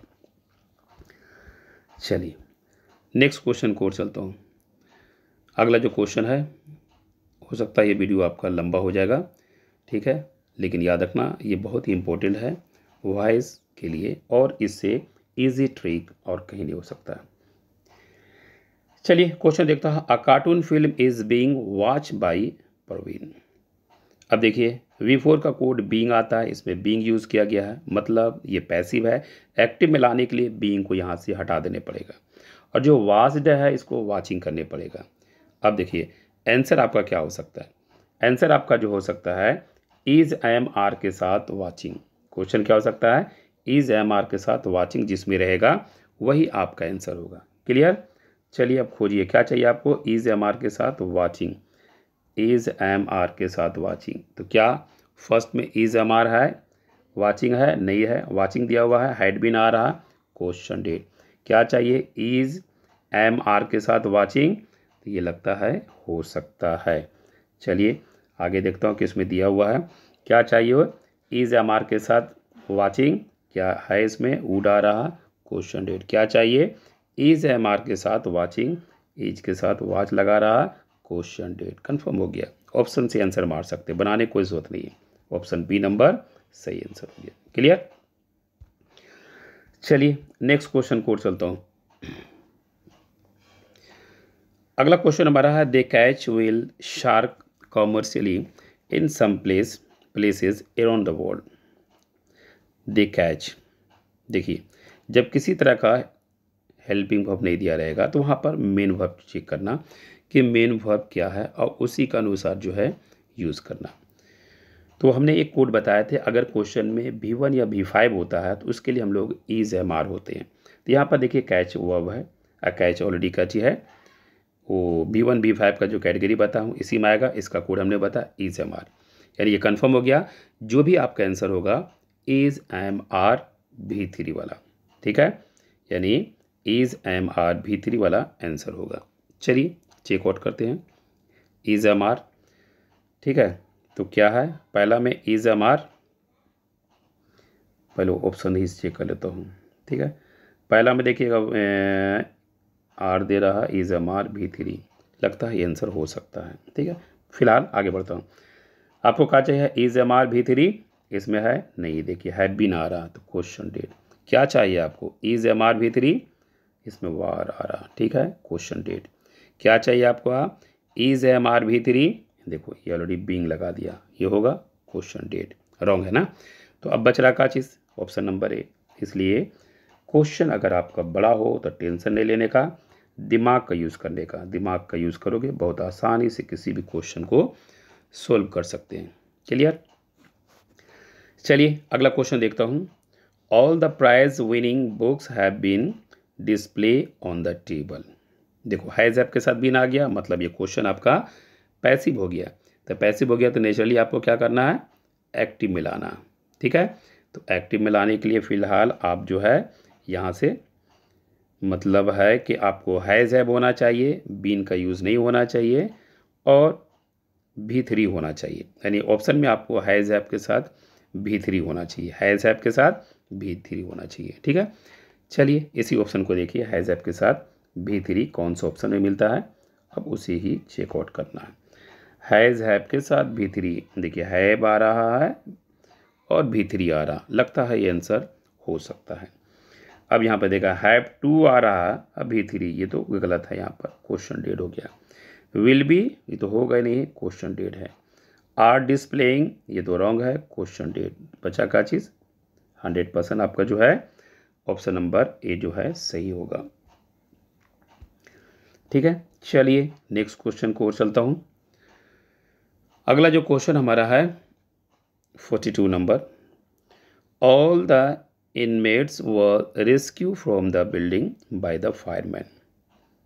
चलिए नेक्स्ट क्वेश्चन को चलता हूँ। अगला जो क्वेश्चन है, हो सकता है ये वीडियो आपका लंबा हो जाएगा, ठीक है, लेकिन याद रखना ये बहुत ही इंपॉर्टेंट है वॉइस के लिए, और इससे इजी ट्रिक और कहीं नहीं हो सकता। चलिए क्वेश्चन देखता है, a cartoon film is being watch by Praveen. अब देखिए V4 का कोड बीइंग आता है, इसमें बीइंग यूज़ किया गया है, मतलब ये पैसिव है। एक्टिव में लाने के लिए बीइंग को यहाँ से हटा देने पड़ेगा, और जो वॉच्ड है इसको वॉचिंग करने पड़ेगा। अब देखिए आंसर आपका क्या हो सकता है, आंसर आपका जो हो सकता है इज एम आर के साथ वॉचिंग। क्वेश्चन क्या हो सकता है, इज एम आर के साथ वॉचिंग, जिसमें रहेगा वही आपका आंसर होगा। क्लियर। चलिए अब खोजिए, क्या चाहिए आपको, इज एम आर के साथ वॉचिंग, इज एम आर के साथ वॉचिंग। तो क्या फर्स्ट में इज एम आर है, वॉचिंग है नहीं है, वॉचिंग दिया हुआ है, हैड बीन आ रहा, क्वेश्चन डेट। क्या चाहिए, इज एम आर के साथ वॉचिंग, तो ये लगता है हो सकता है। चलिए आगे देखता हूँ किसमें दिया हुआ है, क्या चाहिए, इज एम आर के साथ वॉचिंग, क्या है इसमें, वुड आ रहा, क्वेश्चन डेट। क्या चाहिए, इज एम आर के साथ वॉचिंग, इज के साथ वॉच लगा रहा, क्वेश्चन डेट। कंफर्म हो गया, ऑप्शन से आंसर मार सकते, बनाने कोई जरूरत नहीं है, ऑप्शन बी नंबर सही आंसर हो गया। क्लियर। चलिए नेक्स्ट क्वेश्चन को चलता हूँ। अगला क्वेश्चन हमारा है, they catch whale shark commercially in some places around the world. They catch, देखिए जब किसी तरह का हेल्पिंग वर्ब नहीं दिया रहेगा तो वहाँ पर मेन वर्ब चेक करना कि मेन वर्ब क्या है, और उसी के अनुसार जो है यूज़ करना। तो हमने एक कोड बताए थे, अगर क्वेश्चन में V1 या V5 होता है तो उसके लिए हम लोग इज एम आर होते हैं। तो यहाँ पर देखिए कैच वर्ब है, कैच ऑलरेडी कैच है, वो V1 V5 का जो कैटेगरी बता हूँ इसी में आएगा, इसका कोड हमने बताया इज एम आर, यानी ये कन्फर्म हो गया, जो भी आपका आंसर होगा इज एम आर V3 वाला, ठीक है, यानी इज एम आर V3 वाला आंसर होगा। चलिए चेकआउट करते हैं, इज एम आर, ठीक है, तो क्या है, पहला में इज एम आर, पहले ऑप्शन ही चेक कर लेता हूँ, ठीक है, पहला में देखिएगा आर दे रहा है, इज एम आर V3, लगता है ये आंसर हो सकता है, ठीक है। फिलहाल आगे बढ़ता हूँ, आपको क्या चाहिए, इज एम आर V3, इसमें है नहीं, देखिए हैड बीन आ रहा, तो क्वेश्चन डेट। क्या चाहिए आपको, इज एम आर V3, इसमें वार आ रहा, ठीक है, क्वेश्चन डेट। क्या चाहिए आपको, इज एम आर V3, देखो ये ऑलरेडी बीइंग लगा दिया, ये होगा क्वेश्चन डेट, रॉन्ग है ना। तो अब बच रहा का चीज़, ऑप्शन नंबर ए। इसलिए क्वेश्चन अगर आपका बड़ा हो तो टेंशन नहीं लेने का, दिमाग का यूज़ करने का, दिमाग का यूज़ करोगे बहुत आसानी से किसी भी क्वेश्चन को सोल्व कर सकते हैं। क्लियर। चलिए अगला क्वेश्चन देखता हूँ, all the prize winning books have been display on the table. देखो हैज़ ऐप के साथ बीन आ गया, मतलब ये क्वेश्चन आपका पैसिव हो गया, तो पैसिव हो गया तो नेचुरली आपको क्या करना है, एक्टिव में लाना, ठीक है। तो एक्टिव में लाने के लिए फ़िलहाल आप जो है यहाँ से, मतलब है कि आपको हैज़ हैव होना चाहिए, बीन का यूज़ नहीं होना चाहिए, और V3 होना चाहिए, यानी ऑप्शन में आपको हैज़ हैव के साथ V3 होना चाहिए, हैज़ हैव के साथ V3 होना चाहिए, ठीक है। चलिए इसी ऑप्शन को देखिए, हैज़ हैव के साथ V3 कौन सा ऑप्शन में मिलता है, अब उसे ही चेकआउट करना है। हैज़ हैव के साथ V3, देखिए हैव आ रहा है और V3 आ रहा, लगता है ये आंसर हो सकता है। अब यहाँ पर देखा हैव टू आ रहा है, अब V3, ये तो गलत है, यहाँ पर क्वेश्चन डेट हो गया। विल बी, ये तो होगा ही नहीं, क्वेश्चन डेट है। आर डिस्प्लेइंग, ये तो रॉन्ग है, क्वेश्चन डेट। बचा क्या चीज़, 100% आपका जो है ऑप्शन नंबर ए जो है सही होगा, ठीक है। चलिए नेक्स्ट क्वेश्चन को और चलता हूँ। अगला जो क्वेश्चन हमारा है 42 number, all the inmates were rescue from the building by the fireman.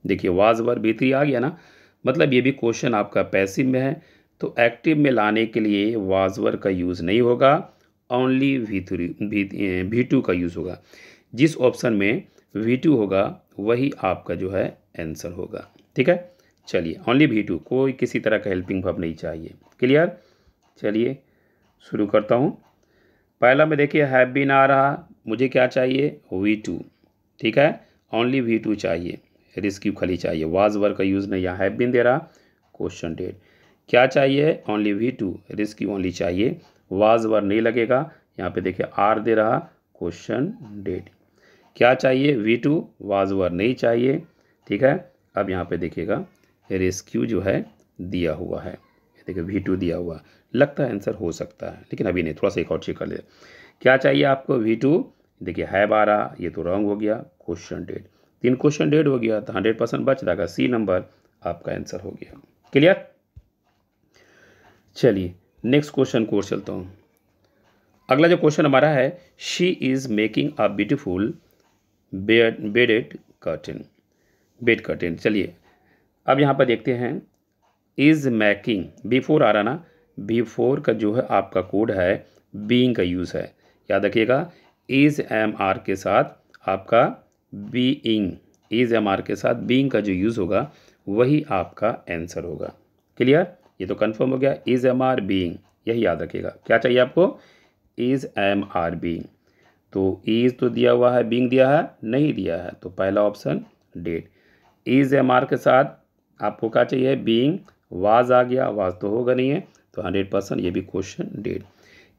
देखिए वाज वर V3 आ गया ना, मतलब ये भी क्वेश्चन आपका पैसिव में है, तो एक्टिव में लाने के लिए वाज वर का यूज़ नहीं होगा, ओनली V2 का यूज़ होगा। जिस ऑप्शन में V2 होगा वही आपका जो है आंसर होगा, ठीक है। चलिए ओनली V2, कोई किसी तरह का हेल्पिंग वर्ब नहीं चाहिए। क्लियर। चलिए शुरू करता हूँ। पहला में देखिए हैव बीन आ रहा, मुझे क्या चाहिए V2, ठीक है, ओनली V2 चाहिए, रेस्क्यू खाली चाहिए, वाज वर्ब का यूज़ नहीं, यहाँ हैव बीन दे रहा, क्वेश्चन डेट क्या चाहिए ओनली V2, रेस्क्यू ओनली चाहिए, वाज वर्ब नहीं लगेगा, यहाँ पे देखिए आर दे रहा, क्वेश्चन डेट क्या चाहिए V2, वाज वर्ब नहीं चाहिए, ठीक है। अब यहाँ पे देखिएगा रेस्क्यू जो है दिया हुआ है, देखिए V2 दिया हुआ, लगता है आंसर हो सकता है, लेकिन अभी नहीं, थोड़ा सा एक और चेक कर ले। क्या चाहिए आपको V2, देखिए हैव आ रहा, ये तो रॉन्ग हो गया, क्वेश्चन डेट 3 क्वेश्चन डेट हो गया, तो 100% बच जाएगा, सी नंबर आपका आंसर हो गया। क्लियर। चलिए नेक्स्ट क्वेश्चन को चलता हूँ। अगला जो क्वेश्चन हमारा है, she is making a beautiful bedded curtain, bed curtain. चलिए अब यहाँ पर देखते हैं, इज़ मेकिंग, बिफोर आ रहा ना, बिफोर का जो है आपका कोड है बीइंग का यूज़ है, याद रखिएगा, इज़ एम आर के साथ आपका बीइंग, इज़ एम आर के साथ बीइंग का जो यूज़ होगा वही आपका आंसर होगा। क्लियर, ये तो कंफर्म हो गया, इज़ एम आर बीइंग, यही याद रखिएगा। क्या चाहिए आपको, इज़ एम आर बीइंग, तो इज़ तो दिया हुआ है, बीइंग दिया है नहीं दिया है, तो पहला option that, is am are के साथ आपको क्या चाहिए बीइंग, वाज आ गया, वाज तो होगा नहीं है, तो 100% ये भी क्वेश्चन डेट।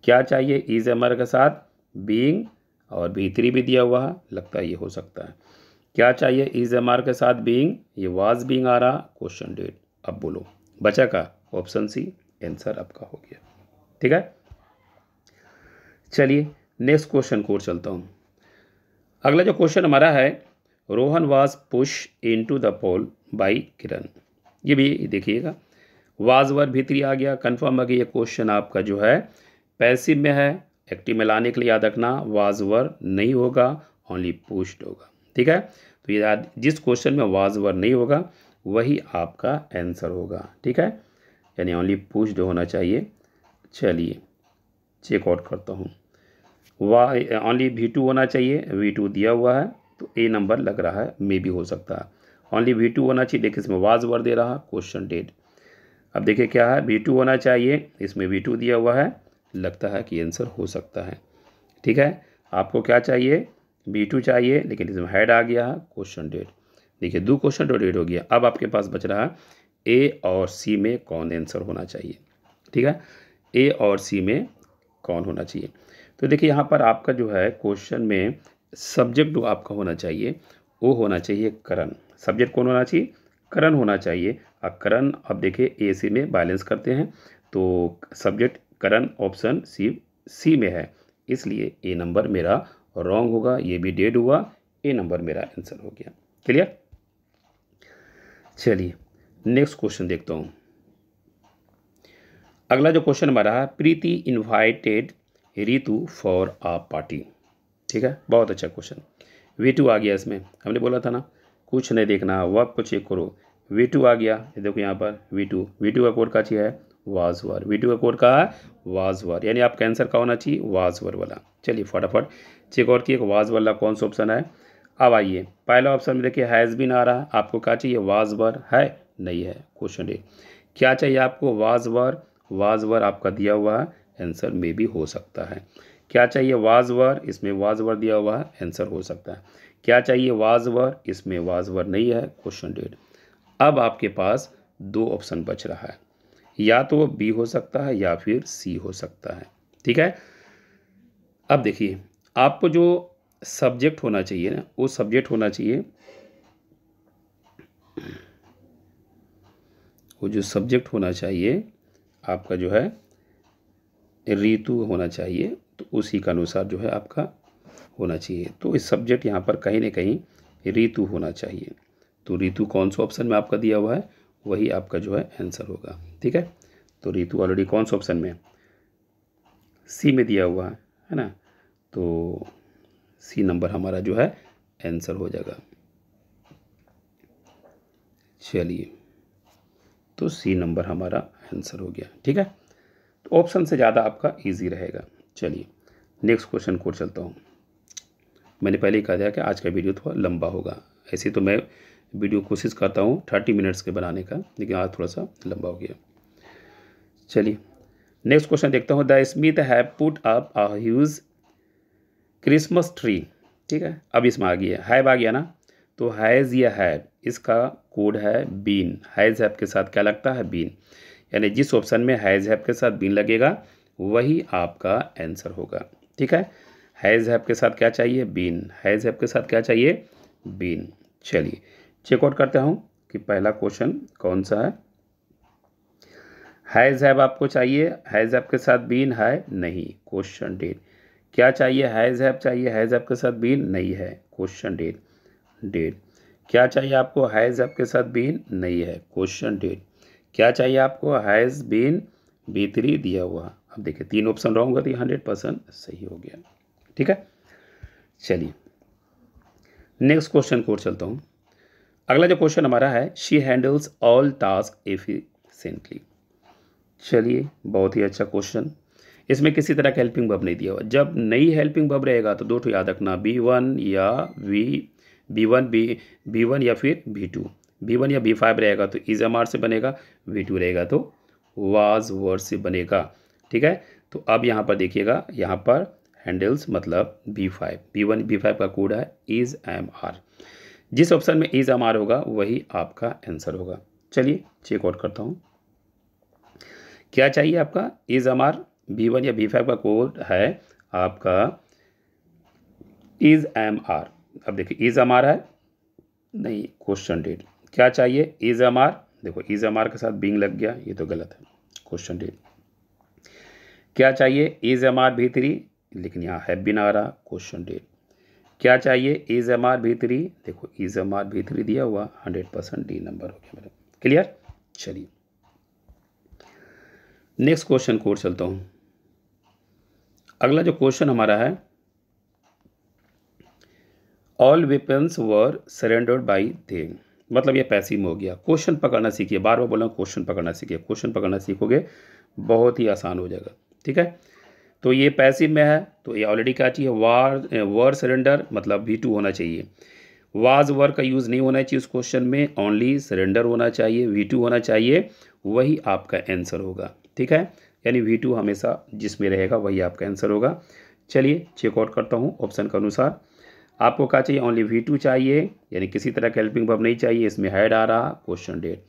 क्या चाहिए इज़ एम आर के साथ बीइंग, और B3 भी दिया हुआ है, लगता है ये हो सकता है। क्या चाहिए इज़ एम आर के साथ बीइंग, ये वाज बीइंग आ रहा, क्वेश्चन डेट। अब बोलो बचा का ऑप्शन सी आंसर आपका हो गया। ठीक है, चलिए नेक्स्ट क्वेश्चन को चलता हूँ। अगला जो क्वेश्चन हमारा है, Rohan was push into the pole by Kiran, ये भी देखिएगा, वाज वर्ब भीतरी आ गया, कंफर्म है कि ये क्वेश्चन आपका जो है पैसिव में है, एक्टिव में लाने के लिए याद रखना वाज वर्ब नहीं होगा, ओनली पुश्ड होगा। ठीक है, तो ये याद, जिस क्वेश्चन में वाज वर्ब नहीं होगा वही आपका आंसर होगा। ठीक है, यानी ओनली पुश्ड होना चाहिए। चलिए चेक आउट करता हूँ, ओनली V2 होना चाहिए, V2 दिया हुआ है, तो ए नंबर लग रहा है, मे भी हो सकता है। ओनली V2 होना चाहिए, देखिए इसमें वाज वर्ब दे रहा, क्वेश्चन डेट। अब देखिए क्या है, V2 होना चाहिए, इसमें V2 दिया हुआ है, लगता है कि आंसर हो सकता है। ठीक है, आपको क्या चाहिए, V2 चाहिए, लेकिन इसमें हेड आ गया है, क्वेश्चन डेट। देखिए 2 क्वेश्चन तो डेट हो गया, अब आपके पास बच रहा है ए और सी में कौन आंसर होना चाहिए। ठीक है, ए और सी में कौन होना चाहिए, तो देखिए यहाँ पर आपका जो है क्वेश्चन में सब्जेक्ट जो आपका होना चाहिए वो होना चाहिए करण। सब्जेक्ट कौन होना चाहिए, करण होना चाहिए। अब करण, अब देखिए ए सी में बैलेंस करते हैं, तो सब्जेक्ट करण ऑप्शन सी में है, इसलिए ए नंबर मेरा रॉन्ग होगा, ये भी डेड हुआ, ए नंबर मेरा आंसर हो गया। क्लियर। चलिए नेक्स्ट क्वेश्चन देखता हूँ। अगला जो क्वेश्चन हमारा है, Preeti invited Ritu for a party. ठीक है, बहुत अच्छा क्वेश्चन। V2 आ गया, इसमें हमने बोला था ना कुछ नहीं देखना, वर्ब को चेक करो, V2 आ गया, ये देखो यहाँ पर V2 का कोड का चाहिए है वाज वर्ब, V2 का कोड का है वाज वर्ब, यानी आपका आंसर का होना चाहिए वाज वर्ब वाला। चलिए फटाफट चेक आउट किए वाज वाला कौन सा ऑप्शन है। अब आइए पहला ऑप्शन में देखिए हैज़ बीन आ रहा, आपको क्या चाहिए वाज वर्ब है नहीं है, क्वेश्चन डे। क्या चाहिए आपको वाज वर्ब आपका दिया हुआ है, आंसर में भी हो सकता है। क्या चाहिए वाज वर्ब, इसमें वाज वर्ब दिया हुआ है, आंसर हो सकता है। क्या चाहिए वाज वर्ब, इसमें वाज वर्ब नहीं है, क्वेश्चन डेट। अब आपके पास 2 ऑप्शन बच रहा है, या तो वो बी हो सकता है या फिर सी हो सकता है। ठीक है, अब देखिए आपको जो सब्जेक्ट होना चाहिए ना, वो सब्जेक्ट होना चाहिए, वो जो सब्जेक्ट होना चाहिए आपका जो है ऋतु होना चाहिए, तो उसी के अनुसार जो है आपका होना चाहिए। तो इस सब्जेक्ट यहाँ पर कहीं ना कहीं ऋतु होना चाहिए, तो ऋतु कौन सा ऑप्शन में आपका दिया हुआ है वही आपका जो है आंसर होगा। ठीक है, तो ऋतु ऑलरेडी कौन सा ऑप्शन में, सी में दिया हुआ है ना, तो सी नंबर हमारा जो है आंसर हो जाएगा। चलिए तो सी नंबर हमारा आंसर हो गया। ठीक है, तो ऑप्शन से ज़्यादा आपका इजी रहेगा। चलिए नेक्स्ट क्वेश्चन को चलता हूँ। मैंने पहले ही कहा था कि आज का वीडियो थोड़ा लंबा होगा, ऐसे तो मैं वीडियो कोशिश करता हूँ 30 मिनट्स के बनाने का, लेकिन आज थोड़ा सा लंबा हो गया। चलिए नेक्स्ट क्वेश्चन देखता हूँ। The Smith have put up a huge Christmas tree. ठीक है, अब इसमें आ गया हैव आ गया ना, तो हैज़ या हैव इसका कोड है बीन। हैज़ हैव के साथ क्या लगता है? बीन। यानी जिस ऑप्शन में हैज़ हैव के साथ बीन लगेगा वही आपका आंसर होगा। ठीक है, हैज़ हैव के साथ क्या चाहिए? बीन। हैज़ हैव के साथ क्या चाहिए? बीन। चलिए चेकआउट करते हूँ कि पहला क्वेश्चन कौन सा है। हैज़ हैव आपको चाहिए, हैज़ हैव के साथ बीन है नहीं, क्वेश्चन डेट। क्या चाहिए? हैज़ हैव चाहिए, हैज़ हैव के साथ बीन नहीं है, क्वेश्चन डेट। डेट क्या चाहिए आपको? हैज़ हैव के साथ बीन नहीं है, क्वेश्चन डेट। क्या चाहिए आपको? हैज़ बीन B3 दिया हुआ। अब देखिए 3 ऑप्शन रॉन्ग हुआ तो 100% सही हो गया। ठीक है, चलिए नेक्स्ट क्वेश्चन को चलता हूँ। अगला जो क्वेश्चन हमारा है, she handles all task efficiently. चलिए बहुत ही अच्छा क्वेश्चन। इसमें किसी तरह का हेल्पिंग वर्ब नहीं दिया हुआ। जब नई हेल्पिंग वर्ब रहेगा तो दो ठो याद रखना, B1 या B1 या फिर B2। B1 या B5 रहेगा तो इज एम आर से बनेगा, B2 रहेगा तो वाज वर्ड से बनेगा। ठीक है, तो अब यहाँ पर देखिएगा, यहाँ पर हैंडल्स मतलब B5, B1 B5 का कोड है इज एम आर। जिस ऑप्शन में इज एम आर होगा वही आपका आंसर होगा। चलिए चेकआउट करता हूँ। क्या चाहिए आपका? Is am are. B1 या B5 का कोड है आपका इज एम आर। अब देखिए इज एम आर है नहीं, क्वेश्चन डेट। क्या चाहिए? Is am are. देखो इज एम आर के साथ बीइंग लग गया, ये तो गलत है, क्वेश्चन डेट। क्या चाहिए? इज एम आर B3, लेकिन यहाँ हैव बीन आ रहा, क्वेश्चन डेट। क्या चाहिए? इज एम आर B3, देखो इज एम आर B3 दिया हुआ, 100% डी नंबर हो गया मेरा। क्लियर? चलिए नेक्स्ट क्वेश्चन को चलता हूँ। अगला जो क्वेश्चन हमारा है, all weapons were surrendered by them. मतलब ये पैसिव में हो गया। क्वेश्चन पकड़ना सीखिए, बार बार बोला क्वेश्चन पकड़ना सीखिए। क्वेश्चन पकड़ना सीखोगे बहुत ही आसान हो जाएगा। ठीक है, तो ये पैसिव में है तो ये ऑलरेडी क्या चाहिए? वर सरेंडर मतलब V2 होना चाहिए। वाज वर का यूज़ नहीं होना चाहिए उस क्वेश्चन में, ओनली सरेंडर होना चाहिए, V2 होना चाहिए, वही आपका आंसर होगा। ठीक है, यानी V2 हमेशा जिसमें रहेगा वही आपका आंसर होगा। चलिए चेकआउट करता हूँ ऑप्शन के अनुसार। आपको क्या चाहिए? ओनली V2 चाहिए, यानी किसी तरह का हेल्पिंग वर्ब नहीं चाहिए, इसमें हैड आ रहा, क्वेश्चन डेट।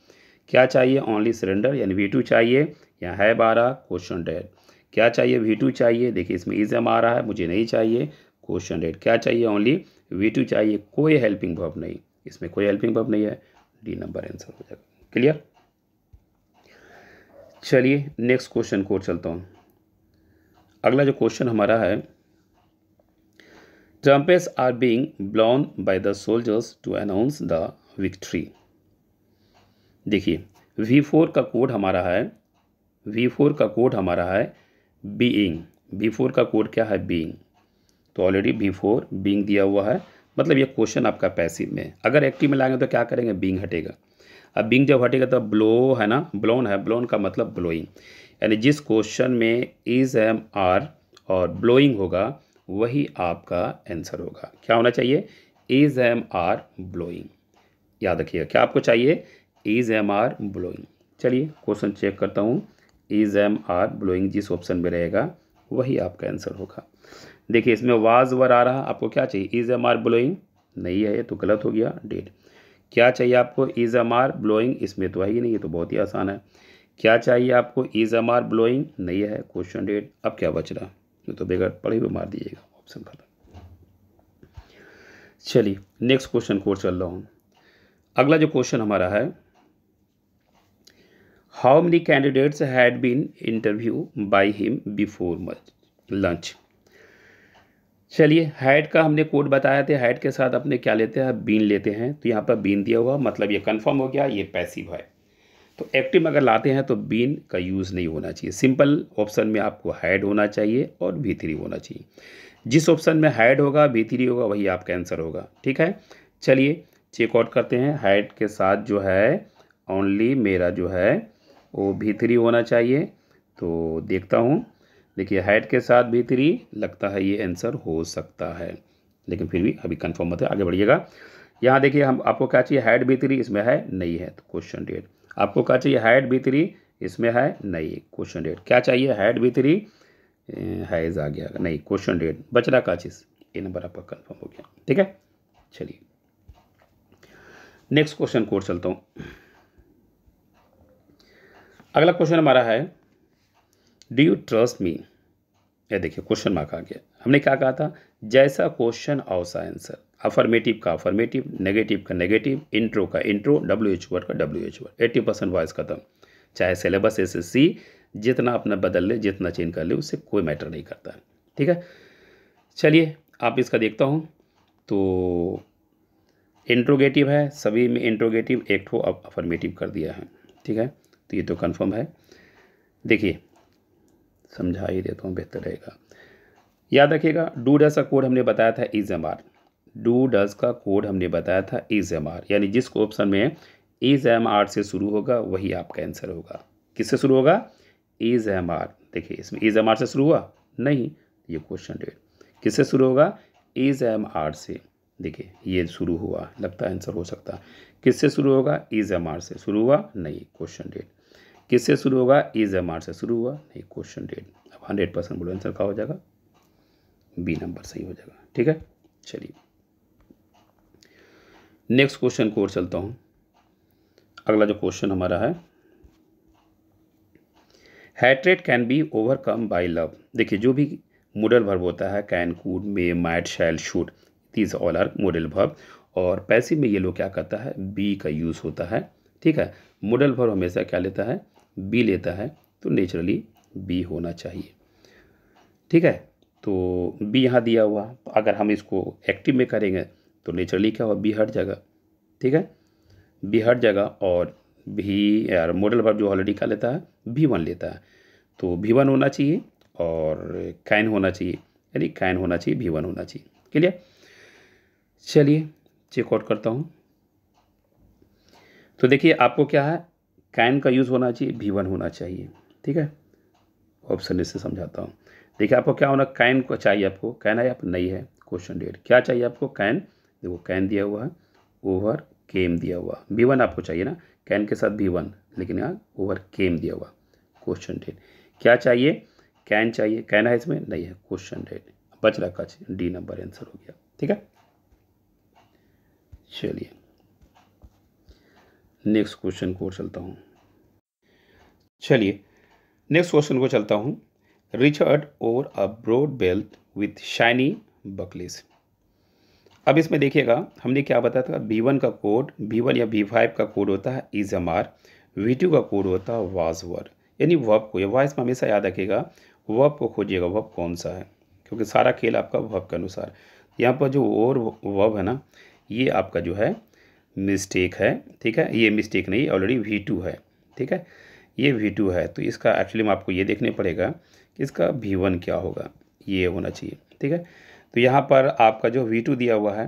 क्या चाहिए? ओनली सरेंडर, यानी V2 चाहिए, यहाँ हैव आ रहा, क्वेश्चन डेट। क्या चाहिए? V2 चाहिए, देखिए इसमें इज एम आ रहा है, मुझे नहीं चाहिए, क्वेश्चन डेट। क्या चाहिए? ओनली V2 चाहिए, कोई हेल्पिंग वर्ब नहीं, इसमें कोई हेल्पिंग वर्ब नहीं है, डी नंबर आंसर हो जाएगा। क्लियर? चलिए नेक्स्ट क्वेश्चन को चलता हूँ। अगला जो क्वेश्चन हमारा है, trumpets are being blown by the soldiers to announce the victory। देखिए V4 का कोड हमारा है, V4 का कोड हमारा है बीइंग। V4 का कोड क्या है? बीइंग। तो ऑलरेडी B4 बीइंग दिया हुआ है, मतलब ये क्वेश्चन आपका पैसिव में। अगर एक्टिव में लाएंगे तो क्या करेंगे? बीइंग हटेगा। अब बीइंग जब हटेगा तो ब्लो है ना, ब्लोन है, ब्लोन का मतलब ब्लोइंग। यानी जिस क्वेश्चन में इज एम आर और ब्लोइंग होगा वही आपका आंसर होगा। क्या होना चाहिए? Is am are blowing. याद रखिएगा क्या आपको चाहिए? Is am are blowing. चलिए क्वेश्चन चेक करता हूँ। इज एम आर ब्लोइंग जिस ऑप्शन में रहेगा वही आपका आंसर होगा। देखिए इसमें वाज वर आ रहा, आपको क्या चाहिए? इज एम आर ब्लोइंग नहीं है, ये तो गलत हो गया। डेट। क्या चाहिए आपको? इज एम आर ब्लोइंग, इसमें तो है ही नहीं, ये तो बहुत ही आसान है। क्या चाहिए आपको? इज एम आर ब्लोइंग नहीं है, क्वेश्चन डेट। अब क्या बच रहा? ये तो बगैर पढ़े हुए मार दीजिएगा, ऑप्शन खत्म। चलिए नेक्स्ट क्वेश्चन को चल रहा हूँ। अगला जो क्वेश्चन हमारा है, how many candidates had been interview by him before lunch. चलिए हैड का हमने कोड बताया थे, हैड के साथ अपने क्या लेते हैं? बीन लेते हैं। तो यहाँ पर बीन दिया हुआ, मतलब ये कंफर्म हो गया, ये पैसिव है। तो एक्टिव में अगर लाते हैं तो बीन का यूज़ नहीं होना चाहिए। सिंपल ऑप्शन में आपको हैड होना चाहिए और V3 होना चाहिए। जिस ऑप्शन में हैड होगा V3 होगा वही आपका आंसर होगा। ठीक है, चलिए चेकआउट करते हैं। हैड के साथ जो है ओनली मेरा जो है वो V3 होना चाहिए। तो देखता हूँ, देखिए हैड के साथ V3 लगता है ये आंसर हो सकता है, लेकिन फिर भी अभी कंफर्म मत है, आगे बढ़िएगा। यहाँ देखिए हम आपको क्या चाहिए, हैड B3, इसमें है नहीं है, तो क्वेश्चन डेट। आपको क्या चाहिए, हैड B3, इसमें है नहीं, क्वेश्चन डेट। क्या चाहिए, हैड B3, हैज़ आ गया नहीं, क्वेश्चन डेट। बच रहा का चीज़, ये नंबर आपका कन्फर्म हो गया। ठीक है, चलिए नेक्स्ट क्वेश्चन को चलता हूँ। अगला क्वेश्चन हमारा है, डू यू ट्रस्ट मी। ये देखिए क्वेश्चन मार्क आ गया। हमने क्या कहा था, जैसा क्वेश्चन वैसा आंसर। अफर्मेटिव का अफर्मेटिव, नेगेटिव का नेगेटिव, इंट्रो का इंट्रो, WH वर्ड का WH वर्ड। 80% वॉइस खत्म। चाहे सिलेबस SSC जितना अपना बदल ले, जितना चेंज कर ले, उससे कोई मैटर नहीं करता है। ठीक है, चलिए आप इसका देखता हूँ। तो इंट्रोगेटिव है, सभी में इंट्रोगेटिव, एक ठो अफर्मेटिव कर दिया है। ठीक है, तो ये तो कन्फर्म है। देखिए समझा ही देता हूँ, बेहतर रहेगा। याद रखिएगा, डू डज का कोड हमने बताया था is am are. Do does का कोड हमने बताया था इज एम आर, यानी जिस ऑप्शन में इज एम आर से शुरू होगा वही आपका आंसर होगा। किससे शुरू होगा, इज एम आर। देखिए इसमें इज एम आर से शुरू हुआ नहीं, ये क्वेश्चन डेट। किससे शुरू होगा, इज एम आर से। देखिए ये शुरू हुआ, लगता है आंसर हो सकता है। किससे शुरू होगा, इज एम आर से शुरू हुआ नहीं, क्वेश्चन डेट। किससे शुरू होगा, इज एम आर से शुरू हुआ नहीं, क्वेश्चन डेट। अब 100% बोलो आंसर का हो जाएगा, B नंबर सही हो जाएगा। ठीक है, चलिए नेक्स्ट क्वेश्चन को और चलता हूँ। अगला जो क्वेश्चन हमारा है, hatred can be overcome by love. देखिए जो भी मोडल वर्ब होता है, can, could, may, might, shall, should, these all are modal verb. और पैसिव में ये लोग क्या करता है, बी का यूज़ होता है। ठीक है, मोडल वर्ब हमेशा क्या लेता है, बी लेता है, तो नेचुरली बी होना चाहिए। ठीक है, तो बी यहाँ दिया हुआ, तो अगर हम इसको एक्टिव में करेंगे तो नेचुरली क्या होगा, बी हट जाएगा। ठीक है, बी हट जाएगा, और भी यार मॉडल वर्ब जो ऑलरेडी क्या लेता है, V1 लेता है, तो V1 होना चाहिए और कैन होना चाहिए, यानी कैन होना चाहिए, V1 होना चाहिए। क्लियर, चलिए चेकआउट करता हूँ। तो देखिए आपको क्या है, कैन का यूज़ होना चाहिए, V1 होना चाहिए। ठीक है, ऑप्शन इससे समझाता हूँ। देखिए आपको क्या होना, कैन को चाहिए, आपको कैन है, आप नहीं है, क्वेश्चन डेट। क्या चाहिए आपको, कैन, देखो कैन दिया हुआ है, ओवर केम दिया हुआ, V1 आपको चाहिए ना, कैन के साथ V1, लेकिन यहाँ ओवर केम दिया हुआ, क्वेश्चन डेट। क्या चाहिए, कैन चाहिए, कैन है इसमें नहीं है, क्वेश्चन डेट। बच रहा का D नंबर आंसर हो गया। ठीक है, चलिए नेक्स्ट क्वेश्चन को चलता हूँ। चलिए नेक्स्ट क्वेश्चन को चलता हूँ। Richard wore a broad belt with shiny buckles. अब इसमें देखिएगा हमने क्या बताया था, V1 का कोड, V1 या V5 का कोड होता है इज एम आर, V2 का कोड होता है वाज वर। यानी वर्ब को, वॉइस में हमेशा याद रखिएगा, वर्ब को खोजिएगा, वर्ब कौन सा है, क्योंकि सारा खेल आपका वर्ब के अनुसार। यहाँ पर जो और वर्ब है ना, ये आपका जो है मिस्टेक है। ठीक है, ये मिस्टेक नहीं, ऑलरेडी V2 है। ठीक है, ये V2 है, तो इसका एक्चुअली में आपको ये देखने पड़ेगा कि इसका V1 क्या होगा, ये होना चाहिए। ठीक है, तो यहाँ पर आपका जो V2 दिया हुआ है,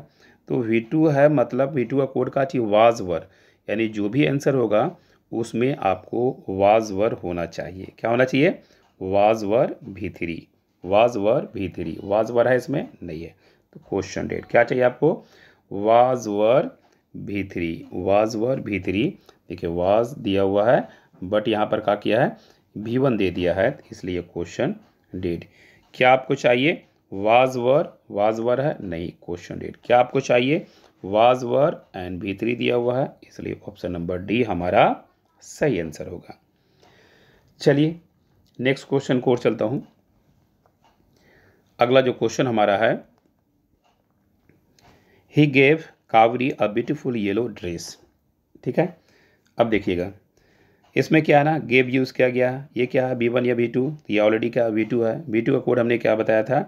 तो V2 है, मतलब V2 का कोड का चाहिए वाज वर, यानी जो भी आंसर होगा उसमें आपको वाज वर होना चाहिए। क्या होना चाहिए, was were V3, was were V3, was वर है इसमें नहीं है, तो क्वेश्चन डेट। क्या चाहिए आपको, was were V3, was were V3। देखिए वाज दिया हुआ है, बट यहाँ पर क्या किया है, V1 दे दिया है, इसलिए क्वेश्चन डेट। क्या आपको चाहिए, वाज वर है नहीं, क्वेश्चन डेट। क्या आपको चाहिए, वाज वर एंड V3 दिया हुआ है, इसलिए ऑप्शन नंबर D हमारा सही आंसर होगा। चलिए नेक्स्ट क्वेश्चन को और चलता हूँ। अगला जो क्वेश्चन हमारा है, he gave cowrie a beautiful yellow dress. ठीक है, अब देखिएगा इसमें क्या है ना, गेव यूज़ किया गया, ये क्या है, V1 या V2, ये ऑलरेडी क्या V2 है। V2 का कोड हमने क्या बताया था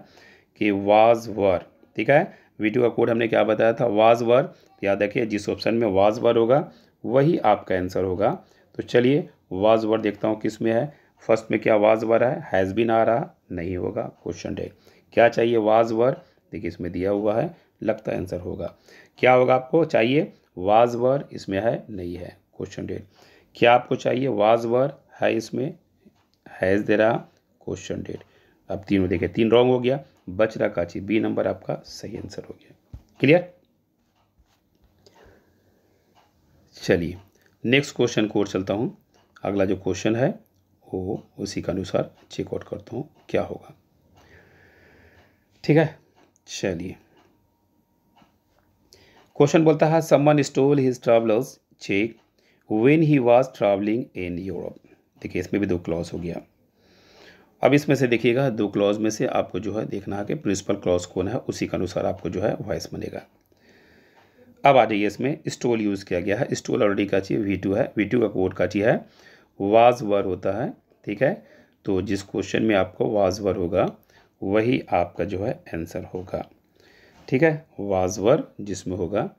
कि वाज वर। ठीक है, V2 का कोड हमने क्या बताया था, वाज वर। याद रखिए जिस ऑप्शन में वाज वर होगा वही आपका आंसर होगा। तो चलिए वाज वर देखता हूँ किस में है। फर्स्ट में क्या वाज वर है, हैज़ बीन आ रहा नहीं होगा, क्वेश्चन डेट। क्या चाहिए, वाज वर, देखिए इसमें दिया हुआ है, लगता है आंसर होगा। क्या होगा आपको चाहिए, वाज वर, इसमें है नहीं है, क्वेश्चन डेट। क्या आपको चाहिए, वाज वर है, इसमें हैज़ दे रहा, क्वेश्चन डेट। अब तीनों देखिए, 3 रॉन्ग हो गया, बच रहा का चीज, B नंबर आपका सही आंसर हो गया। क्लियर, चलिए नेक्स्ट क्वेश्चन को और चलता हूँ। अगला जो क्वेश्चन है वो उसी के अनुसार चेकआउट करता हूँ क्या होगा। ठीक है, चलिए क्वेश्चन बोलता है someone stole his travellers cheque when he was travelling in Europe. देखिए इसमें भी दो क्लॉज हो गया। अब इसमें से देखिएगा दो क्लॉज में से आपको जो है देखना है कि प्रिंसिपल क्लॉज कौन है, उसी के अनुसार आपको जो है वॉइस बनेगा। अब आ जाइए, इसमें स्टोल यूज़ किया गया है। स्टोल ऑलरेडी का चाहिए V2 है, V2 का कोड का चाहिए है वाज वर होता है। ठीक है, तो जिस क्वेश्चन में आपको वाज वर होगा वही आपका जो है आंसर होगा। ठीक है, वाज वर जिसमें होगा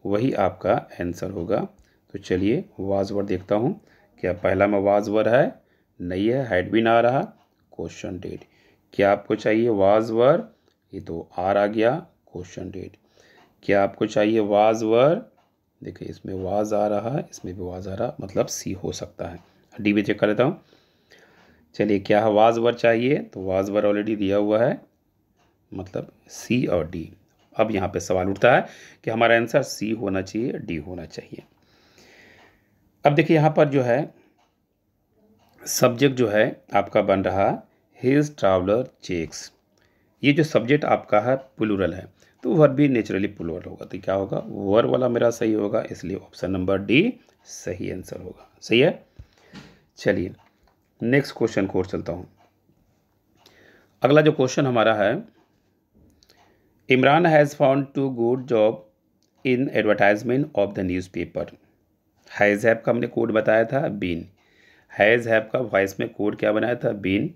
वही आपका आंसर होगा। तो चलिए वाज वर देखता हूँ, क्या पहला में वाज वर है? नहीं है, हैड बीन आ रहा। क्वेश्चन डेट, क्या आपको चाहिए वाज वर? ये तो आर आ गया। क्वेश्चन डेट, क्या आपको चाहिए वाज वर? देखिए इसमें वाज आ रहा है, इसमें भी वाज आ रहा, मतलब सी हो सकता है। डी भी चेक कर लेता हूँ। चलिए क्या है वाज वर चाहिए, तो वाज वर ऑलरेडी दिया हुआ है, मतलब सी और डी। अब यहाँ पे सवाल उठता है कि हमारा आंसर सी होना चाहिए, डी होना चाहिए। अब देखिए यहाँ पर जो है सब्जेक्ट जो है आपका बन रहा हिज ट्रैवलर चेक्स। ये जो सब्जेक्ट आपका है प्लूरल है, तो वर्ब भी नेचुरली प्लूरल होगा, तो क्या होगा वर्ब वाला मेरा सही होगा, इसलिए ऑप्शन नंबर डी सही आंसर होगा। सही है, चलिए नेक्स्ट क्वेश्चन को और चलता हूँ। अगला जो क्वेश्चन हमारा है, Imran has found to good job in advertisement of the newspaper. Has have का हमने कोड बताया था बीन, हैज़ हैव का वॉइस में कोड क्या बनाया था बीन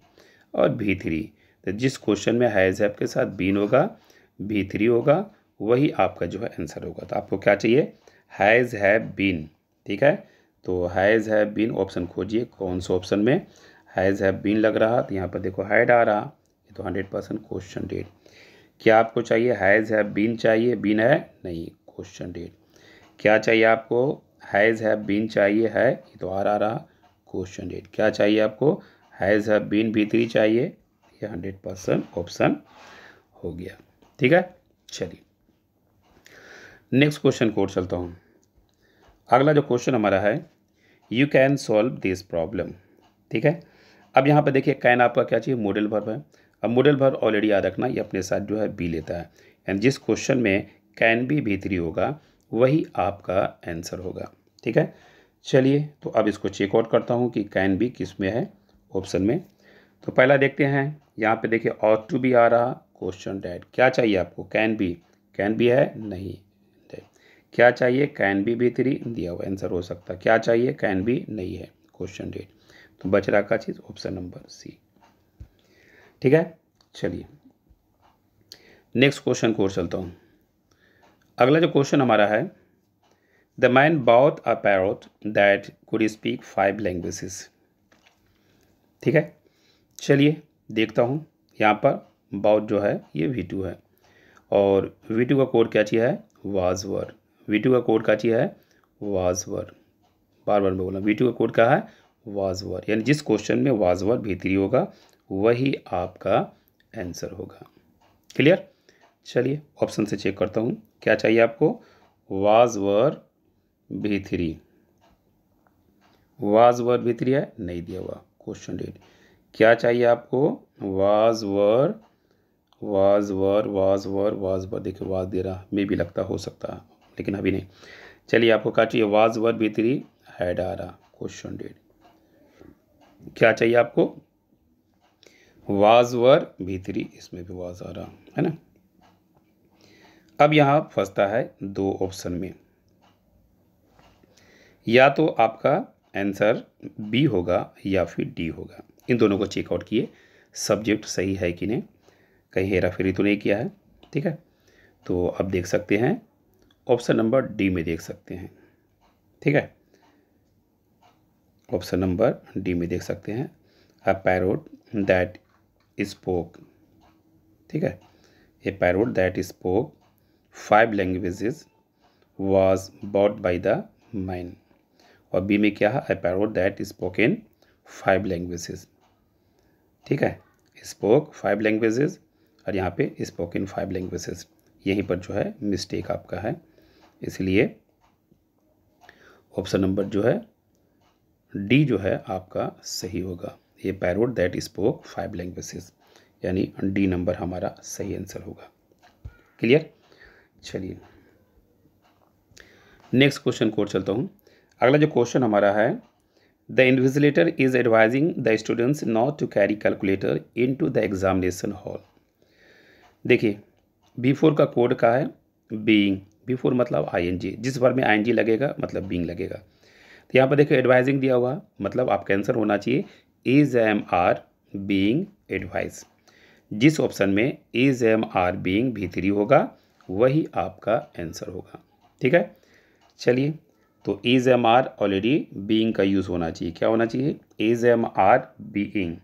और V3। तो जिस क्वेश्चन में हैज़ हैव के साथ बीन होगा V3 होगा वही आपका जो है आंसर होगा। तो आपको क्या चाहिए? Has have been. ठीक है, तो हैज़ हैव बीन ऑप्शन खोजिए, कौन सा ऑप्शन में हैज़ हैव बीन लग रहा, तो यहाँ पर देखो हैड आ रहा, ये तो 100% क्वेश्चन डेट। क्या आपको चाहिए? हैज़ हैव बीन चाहिए, बीन है नहीं, क्वेश्चन डेट। क्या चाहिए आपको? हैज़ हैव बीन चाहिए, है, ये तो आ रहा क्वेश्चन डेट। क्या चाहिए आपको? हैज़ हैव बीन V3 चाहिए, ये 100% ऑप्शन हो गया। ठीक है, चलिए नेक्स्ट क्वेश्चन को और चलता हूँ। अगला जो क्वेश्चन हमारा है, you can solve this problem. ठीक है, अब यहाँ पर देखिए कैन आपका क्या चाहिए? मॉडल वर्ब है। अब मॉडल वर्ब ऑलरेडी याद रखना, ये अपने साथ जो है बी लेता है, एंड जिस क्वेश्चन में कैन बी V3 होगा वही आपका आंसर होगा। ठीक है, चलिए तो अब इसको चेकआउट करता हूँ कि कैन बी किस में है ऑप्शन में। तो पहला देखते हैं, यहाँ पे देखिए ऑट टू बी आ रहा, क्वेश्चन डेट। क्या चाहिए आपको? कैन बी है नहीं, क्या चाहिए? कैन बी V3 दिया हुआ आंसर हो सकता है। क्या चाहिए? कैन बी नहीं है, क्वेश्चन डेट। तो बच रहा का चीज़ ऑप्शन नंबर सी। ठीक है, चलिए नेक्स्ट क्वेश्चन को और चलता हूँ। अगला जो क्वेश्चन हमारा है, the man bought a parrot that could speak 5 languages. ठीक है, चलिए देखता हूँ। यहाँ पर बॉट जो है ये V2 है, और V2 का कोड क्या चाहिए है? Was were. V2 का कोड क्या चाहिए है? वाज वर। बार बार मैं बोला V2 का कोड क्या है? वाज वर, यानी जिस क्वेश्चन में वाज वर V3 होगा वही आपका आंसर होगा। क्लियर, चलिए ऑप्शन से चेक करता हूँ। क्या चाहिए आपको? Was were V3, was were V3 है नहीं दिया हुआ, क्वेश्चन डेट। क्या चाहिए आपको? Was were, was were, was were, was वर, देखिए वाज दे रहा, मे भी लगता हो सकता है लेकिन अभी नहीं। चलिए आपको क्या चाहिए? वाज वर V3 हैड आ रहा, क्वेश्चन डेट। क्या चाहिए आपको? वाज वर V3, इसमें भी वाज आ रहा है ना। अब यहाँ फंसता है दो ऑप्शन में, या तो आपका आंसर बी होगा या फिर डी होगा। इन दोनों को चेकआउट किए, सब्जेक्ट सही है कि नहीं, कहीं हेरा फेरी तो नहीं किया है। ठीक है, तो अब देख सकते हैं ऑप्शन नंबर डी में देख सकते हैं। ठीक है, ऑप्शन नंबर डी में देख सकते हैं, अ पैरोट दैट स्पोक। ठीक है, a parrot that spoke 5 languages was bought by the man. और बी में क्या है? A parrot that spoken 5 languages. ठीक है, स्पोक 5 लैंग्वेजेस, और यहाँ पे स्पोकन 5 लैंग्वेजेस, यहीं पर जो है मिस्टेक आपका है, इसलिए ऑप्शन नंबर जो है डी जो है आपका सही होगा। ये पैरोट दैट स्पोक 5 लैंग्वेजेस, यानी डी नंबर हमारा सही आंसर होगा। क्लियर। चलिए नेक्स्ट क्वेश्चन को चलता हूँ। अगला जो क्वेश्चन हमारा है, the invigilator is advising the students not to carry calculator into the examination hall. देखिए B4 का कोड का है बीइंग, B4 मतलब ING, जिस वर्ब में ING लगेगा मतलब बीइंग लगेगा। तो यहाँ पर देखिए एडवाइजिंग दिया हुआ, मतलब आपका आंसर होना चाहिए is am are being advise. जिस ऑप्शन में is am are being B3 होगा वही आपका आंसर होगा। ठीक है। चलिए तो is am are already being का यूज़ होना चाहिए। क्या होना चाहिए? Is am are being.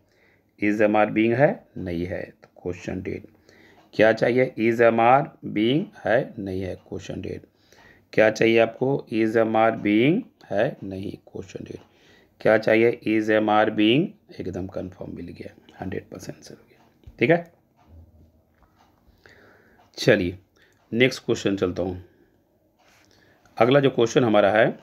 Is am are being है नहीं है तो क्वेश्चन डेट। क्या चाहिए? इज एम आर बीइंग है नहीं है क्वेश्चन डेट। क्या चाहिए आपको? इज एम आर बीइंग है नहीं क्वेश्चन डेट। क्या चाहिए? इज एम आर बीइंग एकदम कंफर्म मिल गया, 100% आंसर हो गया। ठीक है। चलिए नेक्स्ट क्वेश्चन चलता हूँ। अगला जो क्वेश्चन हमारा है,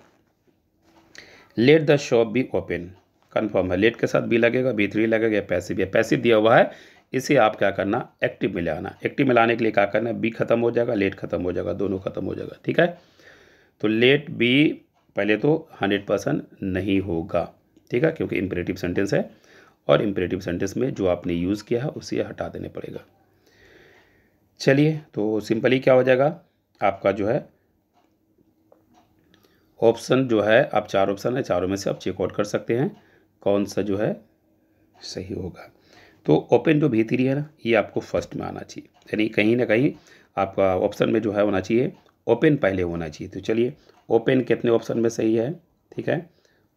let the shop be open. Confirm है, लेट के साथ बी लगेगा, B3 लगेगा या पैसिव है। पैसिव दिया हुआ है, इसे आप क्या करना, एक्टिव में लाना। एक्टिव में लाने के लिए क्या करना, बी खत्म हो जाएगा, लेट खत्म हो जाएगा, दोनों खत्म हो जाएगा। ठीक है। तो लेट बी पहले तो 100% नहीं होगा। ठीक है, क्योंकि इंपेरेटिव सेंटेंस है और इंपेरेटिव सेंटेंस में जो आपने यूज़ किया है उसे हटा देने पड़ेगा। चलिए तो सिंपली क्या हो जाएगा आपका जो है ऑप्शन जो है, आप 4 ऑप्शन है, चारों में से आप चेकआउट कर सकते हैं कौन सा जो है सही होगा। तो ओपन जो B3 है ना, ये आपको फर्स्ट में आना चाहिए, यानी कहीं ना कहीं आपका ऑप्शन में जो है होना चाहिए ओपन पहले होना चाहिए। तो चलिए ओपन कितने ऑप्शन में सही है? ठीक है,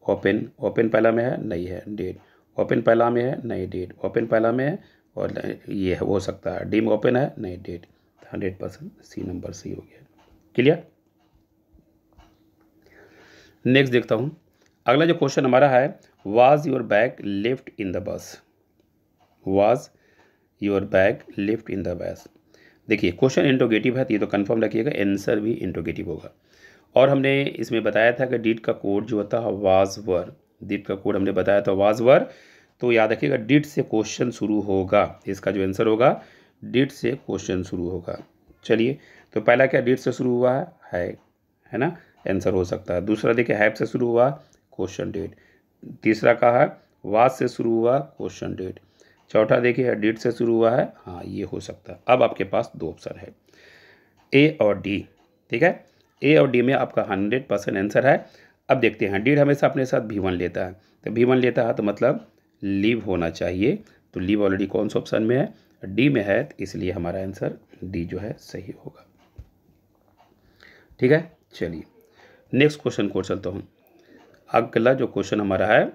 ओपन, ओपन पहला में है नहीं है, डेट ओपन पहला में है नहीं, डेट ओपन पहला में है और ये हो सकता है डी में ओपन है नहीं, डेट 100% सी नंबर सही हो गया। क्लियर। नेक्स्ट देखता हूँ। अगला जो क्वेश्चन हमारा है, was your bag left in the bus. Was your bag left in the bus. देखिए क्वेश्चन इंट्रोगेटिव है तो ये तो कंफर्म रखिएगा, आंसर भी इंट्रोगेटिव होगा। और हमने इसमें बताया था कि डिड का कोड जो होता है वाज वर, डिड का कोड हमने बताया था वाज वर। तो याद रखिएगा डिड से क्वेश्चन शुरू होगा, इसका जो आंसर होगा डिड से क्वेश्चन शुरू होगा। चलिए तो पहला क्या डिड से शुरू हुआ है ना, आंसर हो सकता है। दूसरा देखिए हैव से शुरू हुआ, क्वेश्चन डेट। तीसरा कहा है वाज से शुरू हुआ, क्वेश्चन डेट। चौथा देखिए डिड से शुरू हुआ है, हाँ ये हो सकता है। अब आपके पास 2 ऑप्शन है, ए और डी। ठीक है, ए और डी में आपका 100% आंसर है। अब देखते हैं, डिड हमेशा अपने साथ V1 लेता है, तो V1 लेता है तो मतलब लीव होना चाहिए। तो लीव ऑलरेडी कौन सा ऑप्शन में है? डी में है, तो इसलिए हमारा आंसर डी जो है सही होगा। ठीक है। चलिए नेक्स्ट क्वेश्चन को चलता हूँ। अगला जो क्वेश्चन हमारा है,